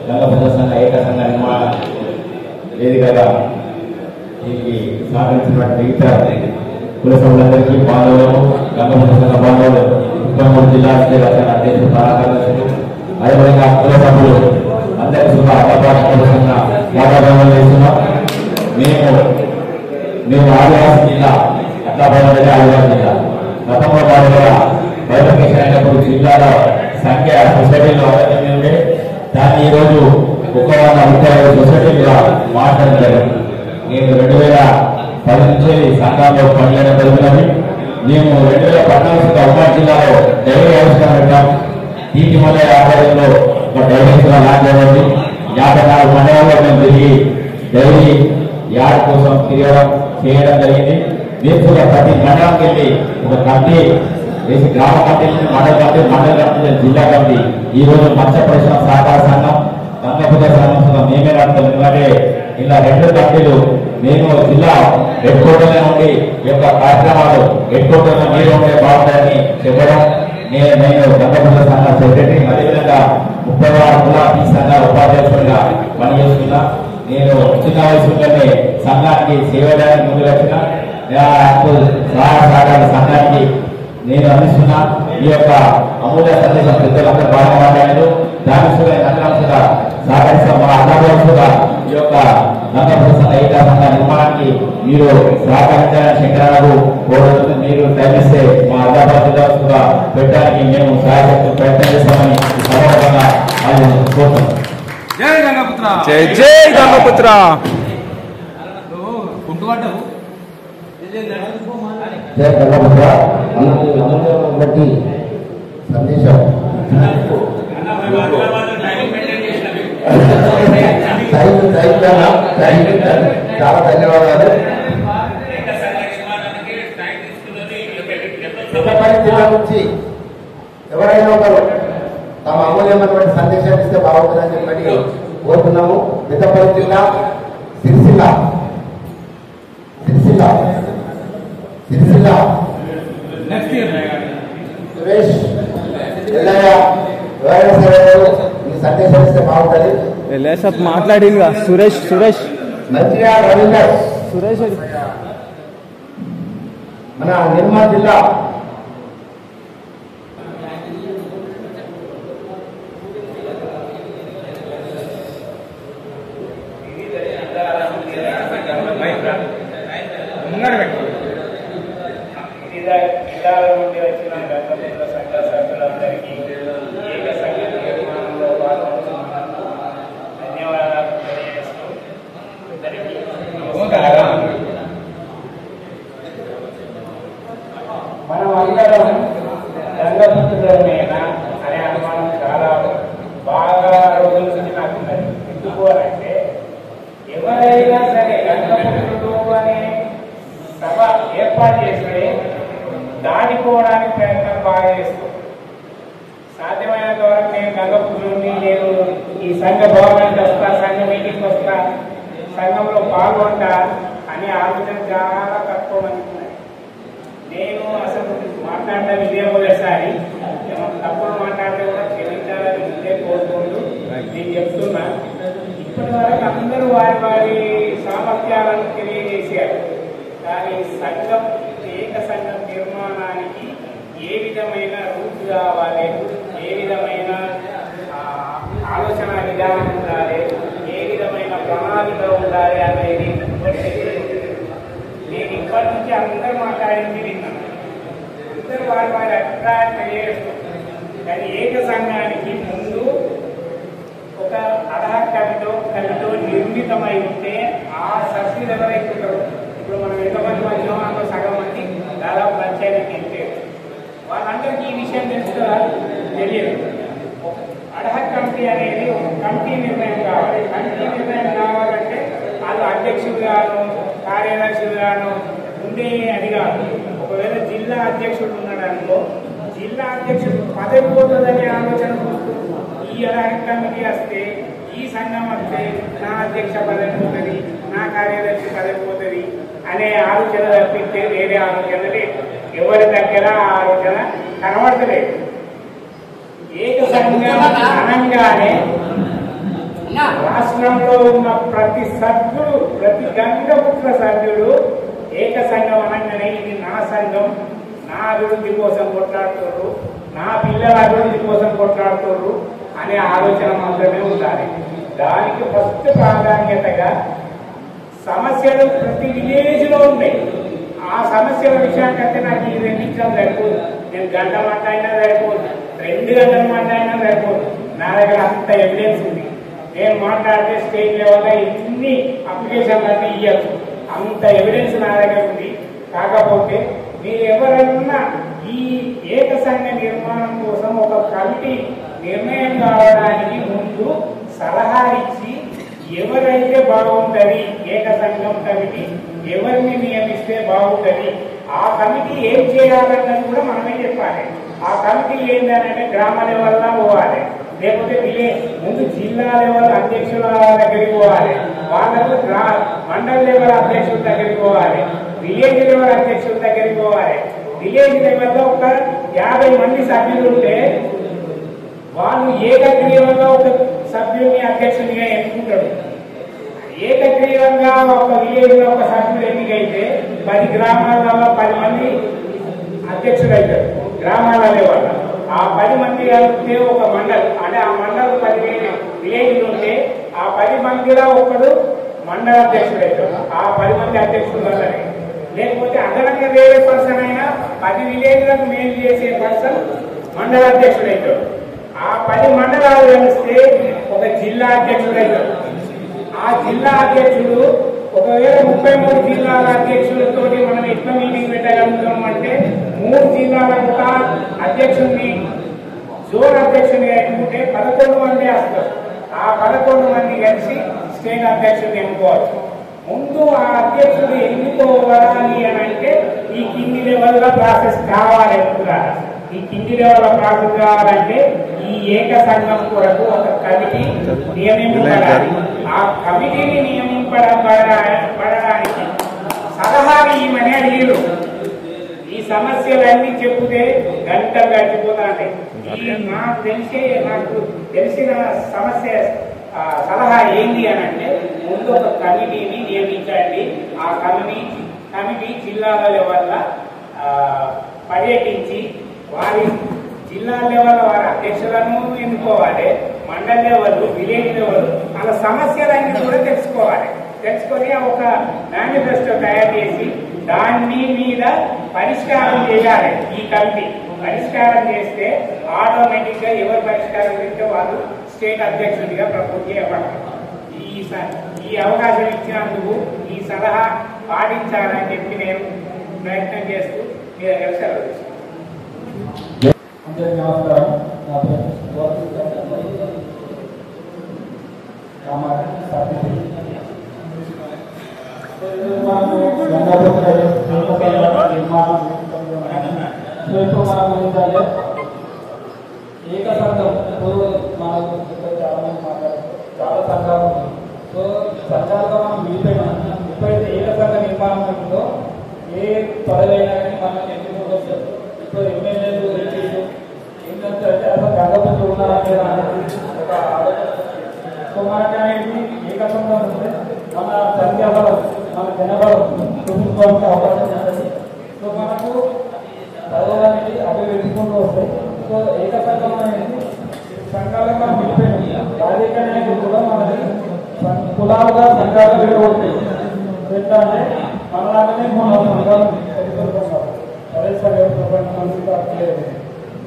గంగపుత్ర సంఘ ఏకసంఘ నిర్మాణ వేదికగా దీనికి సహకరించినటువంటి జగిత్యాల కుల సభ్యులందరికీ బాంధవులను, గంగపుత్ర సంఘ బాంధవులు, 33 జిల్లా అధ్యక్షులు, కార్యదర్శులు, అదేవిధంగా కుల సభ్యులు అందరికీ శుభ చేస్తున్నాం. మేము ఆదివాసీ జిల్లా అట్లాబాద్ ఆదివాసీ జిల్లా గతంలో భాగంగా బైఫర్కేషన్ అయినప్పుడు జిల్లాలో సంఖ్య సొసైటీలో అవైలబుల్ ఉండే దాన్ని ఈరోజు 135 సొసైటీలుగా మార్చడం జరిగింది. నేను 2010 నుంచి సంఘంలో పనిచేయడం జరుగుతున్నది. మేము 2014 ఉమ్మడి జిల్లాలో డైరీ ఆవిష్కరణ పెట్టాం. దీని వల్ల ఆధ్వర్యంలో ఒక డైరీ లాంచ్ అయ్యింది. 54 మండలాల్లో మేము తిరిగి డైరీ యార్డ్ కోసం చేయడం జరిగింది. దీంట్లో ప్రతి మండలంకి వెళ్ళి ఒక కమిటీ వేసి, గ్రామ కమిటీ, మండల కమిటీ, జిల్లా కమిటీ, ఈ రోజు మత్స్య పరిశ్రమ సహకార సంఘం, గంగపుత్ర సంఘం మేమే నడుపుతాం. ఎందుకంటే ఇలా 2 కమిటీలు మేము జిల్లా హెడ్ క్వార్టర్లో ఉండి ఈ యొక్క కార్యక్రమాలు హెడ్ క్వార్టర్లో మీరు ఉంటే బాగుంటాయని చెప్పడం. నేను గంగపుత్ర సంఘ సెక్రటరీ, అదేవిధంగా 36 కులాపీ సంఘాల ఉపాధ్యక్షుడిగా పనిచేస్తున్నా. నేను చిన్న వయసులోనే సంఘానికి సేవ చేయడానికి ముందు వచ్చిన సహాయ సంఘానికి నేను అందిస్తున్నా. ఈ యొక్క అమూల్య సందేశం పెద్దలందరూ బాగా మాట్లాడారు. దానిగా నగరంగా సహకరిస్తాం. మా అన్నగా ఈ యొక్క గంగపుత్ర సంఘ ఏకసంఘ నిర్మాణానికి మీరు సహకరించాలని శంకరాలకు కోరుతుంది. మీరు తగ్గిస్తే మా అన్నబాద్ జిల్లా పెట్టడానికి మేము సహాయశక్తులు ప్రయత్నం చేస్తామని సభాముఖంగా కోరుతున్నాం. జై గంగపుత్ర. జై జై గంగపుత్ర. జై గంగపుత్ర బట్టి సందేశం చాలా ధన్యవాదాలు. పెద్దపల్లి జిల్లా నుంచి ఎవరైనా ఒకరు తమ అమూల్యమైనటువంటి సందేశాన్ని ఇస్తే బాగుంటుందని చెప్పని కోరుతున్నాము. పెద్దపల్లి జిల్లా సిరిసిల్ల సురేష్ ఎల్లయ్య ఎవరైనా సరే ఈ సందేశం ఇస్తే బాగుంటుంది. మాట్లాడిందిగా సురేష్ మంచిగా రవీందర్ సురేష్ మన నిర్మల్ జిల్లా జిల్లాల నుండి వచ్చిన గంగపుత్ర సంఘ సభ్యులందరికీ ఏక సంఘ నిర్మాణంలో పాల్గొంటున్నందుకు ధన్యవాదాలు తెలియజేస్తూ అందరికీ నమస్కారం. మనం అందరం గంగపుత్రులమేనా అనే అనుమానం చాలా బాగా రోజుల నుంచి నాకు ఉన్నది. ఎందుకు అంటే ఎవరైనా సరే గంగపుత్రుడు అనే సభ ఏర్పాటు చేస్తే దాటిపోవడానికి ప్రయత్నం బాగా చేస్తాం. సాధ్యమైనంత వరకు నేను గంగపుత్రుడిని, నేను ఈ సంఘ గవర్నమెంట్ వస్తా, సంఘ మీటింగ్ వస్తా, సంఘంలో పాల్గొంటా అనే ఆలోచన చాలా తక్కువ మంది ఉన్నాయి. నేను అసలు మాట్లాడడం ఇదే మొదటిసారి. తప్పుడు మాట్లాడితే కూడా క్షమించాలని ముందే కోరుకుంటూ నేను చెప్తున్నా. ఇప్పటి వరకు అందరూ వారి వారి సామర్థ్యాలను తెలియజేశారు. కానీ సంఘం ఏక సంఘం నిర్మాణానికి ఏ విధమైన రూట్ కావాలి, ఏ విధమైన ఆలోచన విధానం ఉండాలి, ఏ విధమైన ప్రణాళిక ఉండాలి అనేది నేను ఇప్పటి నుంచి అందరూ మాట్లాడింది విన్నాను. అందరూ వారి వారి అభిప్రాయం తెలియజేస్తారు. కానీ ఏక సంఘానికి ముందు ఒక అడాక్ కవితో నిర్మితమై ఉంటే ఆ సభ్యులు ఎవరైతే ఇప్పుడు మనం ఎంతమంది వచ్చినా అందులో సగం మంది దాదాపు పంచాయతీకి వెళ్ళారు. వాళ్ళందరికీ ఈ విషయం తెలుస్తుందా? తెలియదు. అడాక్ కమిటీ అనేది ఒక కమిటీ నిర్ణయం కావాలి. కమిటీ నిర్ణయం కావాలంటే వాళ్ళు అధ్యక్షుడు గాను కార్యదర్శులు గాను ఉండే అది కాదు. ఒకవేళ జిల్లా అధ్యక్షుడు ఉన్నాడనుకో, జిల్లా అధ్యక్షుడు పదవి పోతుందనే ఆలోచన ఈ అడాక్ కమిటీ వస్తే, ఈ సంఘం వస్తే నా అధ్యక్ష పదవి పోతుంది, నా కార్యదర్శి పదవి పోతుంది అనే ఆలోచన తప్పిస్తే వేరే ఆలోచన లేదు. ఎవరి దగ్గర ఆలోచన కనబడతలేదు. ఏక సంఘం అనగానే రాష్ట్రంలో ఉన్న ప్రతి సభ్యుడు, ప్రతి గంగపుత్ర సభ్యుడు ఏక సంఘం అనగానే ఇది నా సంఘం, నా అభివృద్ధి కోసం కొట్లాడుతున్నారు, నా పిల్లల అభివృద్ధి కోసం కొట్లాడుతున్నారు అనే ఆలోచన మాత్రమే ఉండాలి. దానికి ఫస్ట్ ప్రాధాన్యతగా సమస్యలు ప్రతి విలేజ్ లో ఉన్నాయి. ఆ సమస్యల విషయానికంటే నాకు ఈ 2 నిమిషాలు సరిపోదు. నేను గంట మాట్లాడినా సరిపోదు, 2 గంటలు మాట్లాడినా సరిపోదు. నా దగ్గర అంత ఎవిడెన్స్ ఉంది. నేను మాట్లాడితే స్టేట్ లెవెల్లో ఎన్ని అప్లికేషన్లు అన్నీ ఇవ్వచ్చు, అంత ఎవిడెన్స్ నా దగ్గర ఉంది. కాకపోతే మీరు ఎవరన్నా ఈ ఏక సంఘ నిర్మాణం కోసం ఒక కమిటీ నిర్ణయం కావడానికి ముందు సలహా ఇచ్చి ఎవరైతే బాగుంటుంది, ఏక సంఘం కమిటీ ఎవరిని నియమిస్తే బాగుంటుంది, ఆ కమిటీ ఏం చేయాలన్నది కూడా మనమే చెప్పాలి. ఆ కమిటీ ఏంటంటే గ్రామ లెవెల్లో పోవాలి, లేకపోతే ముందు జిల్లా లెవెల్ అధ్యక్షుల దగ్గరికి పోవాలి, వాళ్ళకు మండల లెవెల్ అధ్యక్షుల దగ్గరికి పోవాలి, విలేజ్ లెవెల్ అధ్యక్షుల దగ్గరికి పోవాలి. విలేజ్ లెవెల్లో ఒక 50 మంది సభ్యులు ఉంటే వాళ్ళు ఏకగ్రీవంగా ఒక సభ్యుని అధ్యక్షునిగా ఎన్నుకుంటాడు. ఏకగ్రీవంగా ఒక విలేజ్ లో ఒక సభ్యుడు ఎన్నికైతే 10 గ్రామాలలో 10 మంది అధ్యక్షుడు అవుతారు. గ్రామాల లెవెల్ ఆ 10 మంది కలిపితే ఒక మండల్, అంటే ఆ మండలం 10 విలేజ్లు ఉంటే ఆ 10 మందిలో ఒకడు మండల అధ్యక్షుడు అవుతాడు. ఆ 10 మంది అధ్యక్షుడు వల్లనే. లేకపోతే అదనంగా వేరే పర్సన్ అయినా 10 విలేజ్లకు మేలు చేసే పర్సన్ మండల అధ్యక్షుడు అవుతాడు. ఆ 10 మండలాలు కలిస్తే ఒక జిల్లా అధ్యక్షుడు అవుతాడు. ఆ జిల్లా అధ్యక్షుడు ఒకవేళ 33 జిల్లాల అధ్యక్షులతో మనం ఎట్లా మీటింగ్ పెట్టగలుగుతాం అంటే 3 జిల్లాల అధ్యక్షుడిని జోన్ అధ్యక్షుడిగా ఎన్నుకుంటే 11 మంది వస్తారు. ఆ 11 మంది కలిసి స్టేట్ అధ్యక్షుడిని ఎన్నుకోవచ్చు. ముందు ఆ అధ్యక్షుడు ఎన్నుకోవాలి అని అంటే ఈ కింది లెవెల్ ప్రాసెస్ కావాలి. ఈ కింది లెవెల్ ప్రాసెస్ కావాలంటే ఈ ఏక సంఘం కొరకు ఒక కమిటీ నియమింపబడాలి. ఆ కమిటీని నియమింపబడడానికి సలహాలు ఈమెనే అడిగారు. ఈ సమస్యలన్నీ చెప్తే గంటలు గడిచిపోతాయి. నాకు తెలిసిన సమస్య సలహా ఏంటి అని అంటే ముందు ఒక కమిటీని నియమించండి. ఆ కమిటీ జిల్లాల లెవెల్ పర్యటించి వారి జిల్లా లెవెల్ వారి అధ్యక్షులను ఎన్నుకోవాలి, మండల లెవెల్, విలేజ్ లెవెల్ అలా సమస్యలన్నీ కూడా తెలుసుకొని ఒక మేనిఫెస్టో తయారు చేసి దాని మీద పరిష్కారం చేయాలి. ఈ కమిటీ పరిష్కారం చేస్తే ఆటోమేటిక్ గా ఎవరు పరిష్కారం చేస్తే వాళ్ళు స్టేట్ అధ్యక్షుడిగా ప్రపోజ్ చేయబడతారు. ఈ అవకాశం ఇచ్చినందుకు ఈ సలహా పాటించాలని చెప్పి నేను ప్రయత్నం చేస్తూ మీ దగ్గర సెలవు తీసుకుంటాను. అందరికీ నమస్కారం. నా పేరు ఏక సంఘం మనకు చాలా మంది మాట్లాడుతారు, చాలా సంఘాలు ఉన్నాయి. సో సంఘాలుగా మనం విడిపోయినా ఎప్పుడైతే ఏక సంఘ నిర్మాణం ఉంటుందో ఏ పదవైనా కానీ మనం ఎందుకు వస్తారు. ఇప్పుడు ఉన్నారా లేదా అనేది ఒక ఆలోచన. సో మనకి అనేది ఏకసంగా ఉంటే మన సంఖ్యాబలం మన జనబలం చూపించుకోవడానికి అవకాశం ఉంటుంది. సో మనకు చదవడానికి అవి వెతుకుంటూ వస్తాయి. సో ఏకసంఘం అనేది సంఘాలుగా మనం విడిపోయినాం. రాజకీయ నాయకులు కూడా మనకి కులాలుగా సంఘాలు విడబడుతుంది. ఎట్లా అంటే మనలాగానే మన సంఘాలు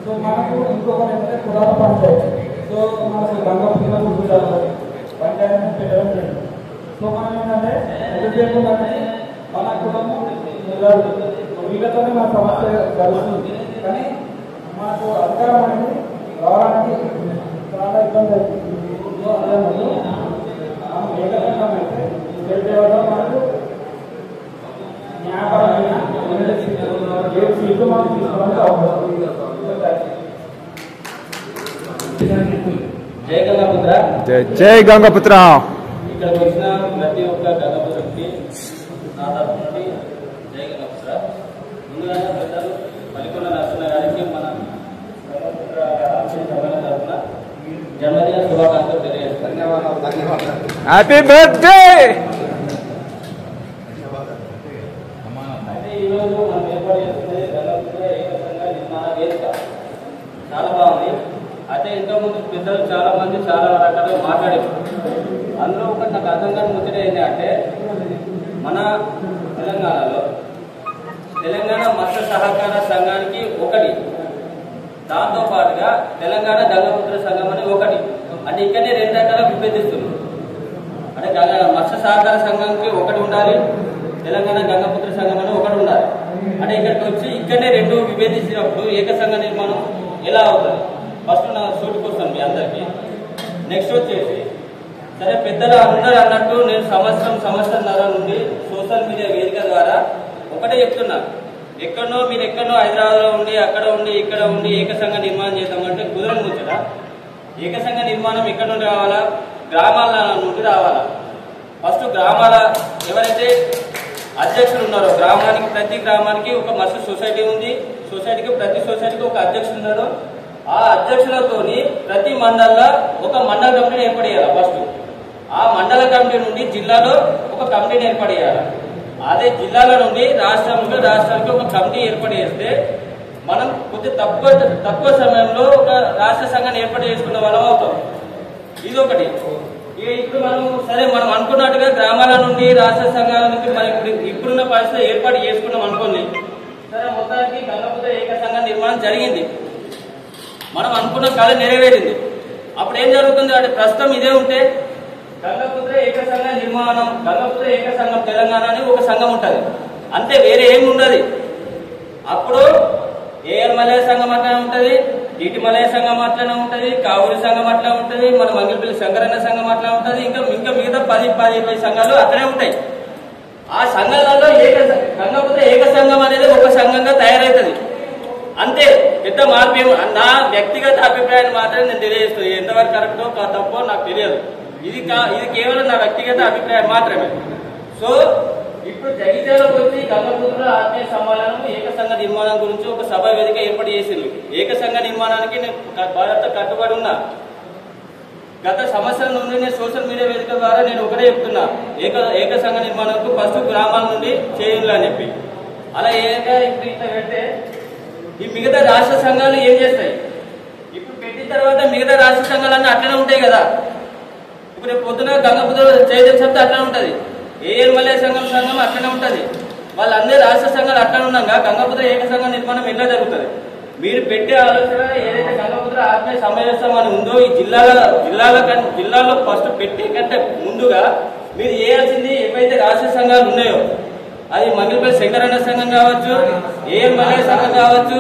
సో మనకు ఇంకొకటి ఏంటంటే కులాల పంచాయతీ. సో మనకు గంగపుత్ర పంచాయతీ పెట్టడం లేదు. సో మనం ఏంటంటే ఎదుర్కొంటే మన కులము వీళ్ళతోనే మన సమస్య జరుగుతుంది. కానీ మనకు అధికారం అనేది రావడానికి చాలా ఇబ్బంది అవుతుంది. సో అదే మనం ఏకసంఘం అయితే తెలియడం మనకు న్యాయపరమైన ఏ సీట్లు మనం తీసుకోవడానికి అవకాశం. జై గంగపుత్ర. జై గంగపుత్ర. ఇక్కడికి వచ్చిన ప్రతి ఒక్క గంగపుత్రకి నా తరఫు నుండి జై గంగపుత్ర. ముందుగా పెద్దలు మలికొండ నరసింహ గారికి మన గంగపుత్ర తరఫున జన్మదిన శుభాకాంక్షలు తెలియజేస్తాను. Happy birthday. అయితే ఈరోజు మనం ఏర్పాటు చేస్తుంది గంగపుత్ర ఏకసంఘ నిర్మాణ వేదిక. చాలా బాగుంది. అయితే ఇంతకుముందు పెద్దలు చాలా మంది చాలా రకాలుగా మాట్లాడారు. అందులో ఒకటి నాకు అర్థం కాని ముచ్చట ఏంటంటే మన తెలంగాణలో తెలంగాణ మత్స్య సహకార సంఘానికి ఒకటి, దాంతో పాటుగా తెలంగాణ గంగపుత్ర సంఘం అని ఒకటి. అంటే ఇక్కడనే రెండు రకాలుగా విభజిస్తుంది. అంటే మత్స్య సహకార సంఘంకి ఒకటి ఉండాలి, తెలంగాణ గంగపుత్ర సంఘం అని ఒకటి ఉండాలి. అంటే ఇక్కడికి వచ్చి ఇక్కడనే రెండు విభేదించినప్పుడు ఏకసంఘ నిర్మాణం ఎలా అవుతుంది? ఫస్ట్ నా సూటికి వస్తాను మీ అందరికీ. నెక్స్ట్ వచ్చేసి సరే పెద్దలు అందరూ అన్నట్టు నేను సంవత్సరంన్నర నుండి సోషల్ మీడియా వేదిక ద్వారా ఒకటే చెప్తున్నా, మీరు ఎక్కడో హైదరాబాద్లో ఉండి అక్కడ ఉండి ఇక్కడ ఉండి ఏకసంఘ నిర్మాణం చేద్దామంటే కుదరని ముచ్చట. ఏకసంఘ నిర్మాణం ఎక్కడ నుండి రావాలా? గ్రామాల నుండి రావాలా. ఫస్ట్ గ్రామాల ఎవరైతే అధ్యక్షులు ఉన్నారో, ప్రతి గ్రామానికి ఒక మత్స్య సొసైటీ ఉంది. ప్రతి సొసైటీకి ఒక అధ్యక్షులు ఉన్నారు. ఆ అధ్యక్షులతోని ప్రతి మండలంలో ఒక మండల కమిటీని ఏర్పడేయాలి. ఫస్ట్ ఆ మండల కమిటీ నుండి జిల్లాలో ఒక కమిటీని ఏర్పడేయాలి. అదే జిల్లాల నుండి రాష్ట్రానికి ఒక కమిటీ ఏర్పాటు చేస్తే మనం కొద్దిగా తక్కువ సమయంలో ఒక రాష్ట్ర సంఘాన్ని ఏర్పాటు చేసుకున్న వాళ్ళం అవుతాం. ఇది ఒకటి. ఇప్పుడు మనం అనుకున్నట్టుగా గ్రామాల నుండి రాష్ట్ర సంఘాల నుంచి మనం ఇప్పుడున్న పరిస్థితులు ఏర్పాటు చేసుకున్నాం అనుకోండి. సరే మొత్తానికి గంగపుత్ర ఏకసంఘ నిర్మాణం జరిగింది, మనం అనుకున్న కళ నెరవేరింది. అప్పుడు ఏం జరుగుతుంది అంటే ప్రస్తుతం ఇదే ఉంటే గంగపుత్ర ఏకసంఘ నిర్మాణం, గంగపుత్ర ఏకసంఘం తెలంగాణ అని ఒక సంఘం ఉంటుంది, అంతే, వేరే ఏమి ఉండదు. అప్పుడు ఏఎల్ మలయ సంఘం అట్లనే ఉంటుంది, డిటి మలయ సంఘం అట్లనే ఉంటుంది, కావూరి సంఘం అట్లా ఉంటుంది, మన మంగిలిపల్లి శంకరన్న సంఘం అట్లా ఉంటుంది, ఇంకా మిగతా 10-20 సంఘాలు అట్లనే ఉంటాయి. ఆ సంఘాలలో గంగపుత్ర ఏకసంఘం అనేది ఒక సంఘంగా తయారవుతుంది, అంతే. పెద్ద మార్పు నా వ్యక్తిగత అభిప్రాయాన్ని మాత్రమే నేను తెలియజేస్తాను. ఎంతవరకు కరెక్టో తప్పో నాకు తెలియదు. ఇది కేవలం నా వ్యక్తిగత అభిప్రాయం మాత్రమే. సో ఇప్పుడు జగిత్యాలకు వచ్చి గంగపుత్ర ఆత్మీయ సమ్మేళనం ఏకసంఘ నిర్మాణం గురించి ఒక సభ వేదిక ఏర్పాటు చేసింది. ఏకసంఘ నిర్మాణానికి నేను బాధ్యత కట్టుబడి ఉన్నా. గత సంవత్సరం నుండి నేను సోషల్ మీడియా వేదిక ద్వారా నేను ఒకటే చెప్తున్నా, ఏకసంఘ నిర్మాణంకు ఫస్ట్ గ్రామాల నుండి చేయాలి అని చెప్పి. అలా ఇప్పుడు ఇట్లా పెడితే ఈ మిగతా రాష్ట్ర సంఘాలు ఏం చేస్తాయి? ఇప్పుడు పెట్టిన తర్వాత మిగతా రాష్ట్ర సంఘాలన్నీ అట్లనే ఉంటాయి కదా. ఇప్పుడు పొద్దున గంగపుత్ర చైతన్య సభ అట్లా ఉంటుంది, ఏఎల్ మలయ సంఘం అట్లనే ఉంటుంది. వాళ్ళందరూ రాష్ట్ర సంఘాలు అట్లనే ఉన్నాగా గంగపుత్ర ఏకసంఘ నిర్మాణం ఎట్లా జరుగుతుంది? మీరు పెట్టే ఆలోచన ఏదైతే గంగపుత్ర ఆత్మీయ సమావేశం అని ఉందో ఈ జిల్లాలో ఫస్ట్ పెట్టే కంటే ముందుగా మీరు చేయాల్సింది ఏవైతే రాష్ట్ర సంఘాలు ఉన్నాయో, అది మంగిలిపల్లి శంకరన్న సంఘం కావచ్చు, ఏఎల్ మలయ సంఘం కావచ్చు,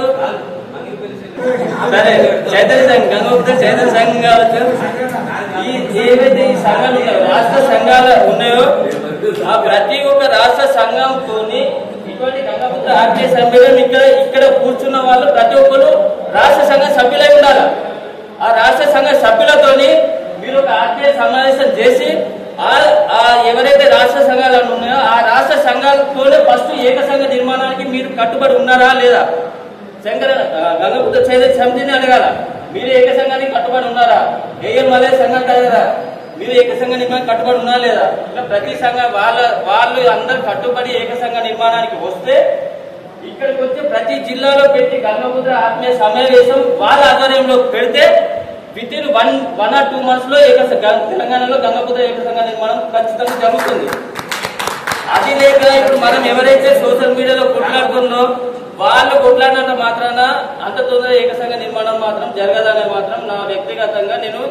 సరే చైతన్య సంఘం, గంగపుత్ర చైతన్య సంఘం కావచ్చు, ఏవైతే ఈ సంఘాలు ఉన్నాయో రాష్ట్ర సంఘాలు ఉన్నాయో ఆ ప్రతి ఒక్క రాష్ట్ర సంఘంతో ఇటువంటి గంగపుత్ర ఆత్మీయ సమ్మేళనం ఇక్కడ కూర్చున్న వాళ్ళు ప్రతి ఒక్కరు రాష్ట్ర సంఘ సభ్యులై ఉండాలి. ఆ రాష్ట్ర సంఘ సభ్యులతోని మీరు ఒక ఆత్మీయ సమావేశం చేసి ఎవరైతే రాష్ట్ర సంఘాలు ఉన్నాయో ఆ రాష్ట్ర సంఘాలతోనే ఫస్ట్ ఏకసంఘ నిర్మాణానికి మీరు కట్టుబడి ఉన్నారా లేదా? గంగపుత్ర చైతన్య సమితిని అడగాల. మీరు ఏక సంఘానికి కట్టుబడి ఉన్నారా? ఏఎల్ మలే సంఘం కదా, మీరు ఏక సంఘ నిర్మాణానికి కట్టుబడి ఉన్నా లేదా? ఇలా ప్రతి సంఘం వాళ్ళు అందరు కట్టుబడి ఏక సంఘ నిర్మాణానికి వస్తే ఇక్కడికి వచ్చి ప్రతి జిల్లాలో పెట్టి గంగపుత్ర ఆత్మీయ సమావేశం వాళ్ళ ఆధ్వర్యంలో పెడితే విత్ ఇన్ 1 or 2 months లో తెలంగాణలో గంగపుత్ర ఏక సంఘ నిర్మాణం ఖచ్చితంగా జరుగుతుంది. అది లేక ఇప్పుడు మనం ఎవరైతే సోషల్ మీడియాలో కొట్లాడుతుందో వాళ్ళు కొట్లాడినంత మాత్రాన అంత తొందర ఏక సంఘ నిర్మాణం మాత్రం జరగదనే మాత్రం నా వ్యక్తిగతంగా నేను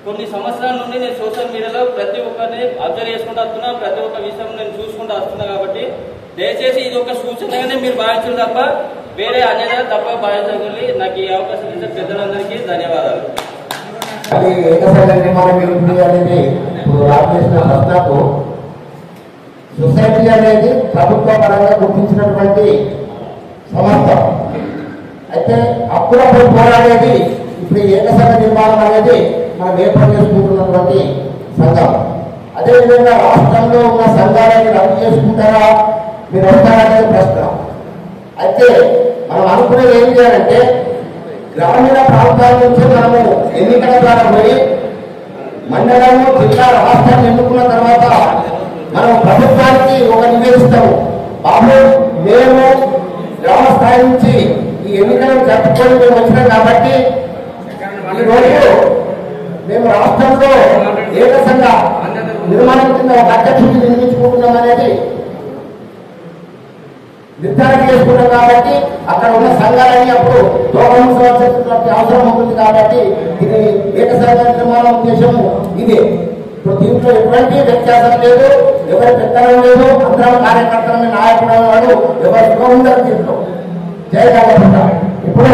కొన్ని సంవత్సరాల నుండి నేను సోషల్ మీడియాలో ప్రతి ఒక్కరిని అబ్జర్వ్ చేసుకుంటూ వస్తున్నా, ప్రతి ఒక్క విషయం నేను చూసుకుంటూ వస్తున్నా. కాబట్టి దయచేసి ఇది ఒక సూచనగానే మీరు భావించడం తప్ప వేరే అన్యదా తప్ప భావించగలి. నాకు ఈ అవకాశం ఇచ్చే పెద్దలందరికీ ధన్యవాదాలు. అది ఏకసంఘ నిర్మాణం అనేది ఇప్పుడు రామకృష్ణ ప్రశ్నకు సొసైటీ అనేది ప్రభుత్వ పరంగా గుర్తించినటువంటి సంస్థ. అయితే అప్పుడప్పుడు పోరాడేది ఇప్పుడు ఏకసంఘ నిర్మాణం అనేది మనం ఏర్పాటు చేసుకుంటున్నటువంటి సంఘం. అదేవిధంగా రాష్ట్రంలో ఉన్న సంఘాలను రద్దు చేసుకుంటారా, మీరు వస్తారనేది ప్రశ్న. అయితే మనం అనుకునేది ఏం చేయాలంటే గ్రామీణ ప్రాంతాల నుంచి మనము ఎన్నికల ద్వారా పోయి మండలము, జిల్లా, రాష్ట్రాన్ని ఎన్నుకున్న తర్వాత మనం ప్రభుత్వానికి ఒక నివేదిస్తాము. బాబు మేము గ్రామ స్థాయి నుంచి ఈ ఎన్నికలను జరుపుకొని మేము వచ్చినాం కాబట్టి ఈరోజు మేము రాష్ట్రంలో ఏకసంఘ నిర్మాణం కింద ఒక అధ్యక్షుడిని నిర్మించుకుంటున్నాం అనేది నిర్ధారణ చేసుకున్నాం. కాబట్టి అక్కడ ఉన్న సంఘాలన్నీ అప్పుడు దోహరించవలసినటువంటి అవసరం ఉంటుంది. కాబట్టి ఇది ఏకసంఘ నిర్మాణం ఉద్దేశము ఇదే. ఇప్పుడు దీంట్లో ఎటువంటి వ్యత్యాసం లేదు, ఎవరి పెత్తనం లేదు, అందరం కార్యకర్తలని నాయకుడు వాడు ఎవరు ఉండరు దీంట్లో. జయ గంగపుత్ర. ఇప్పుడు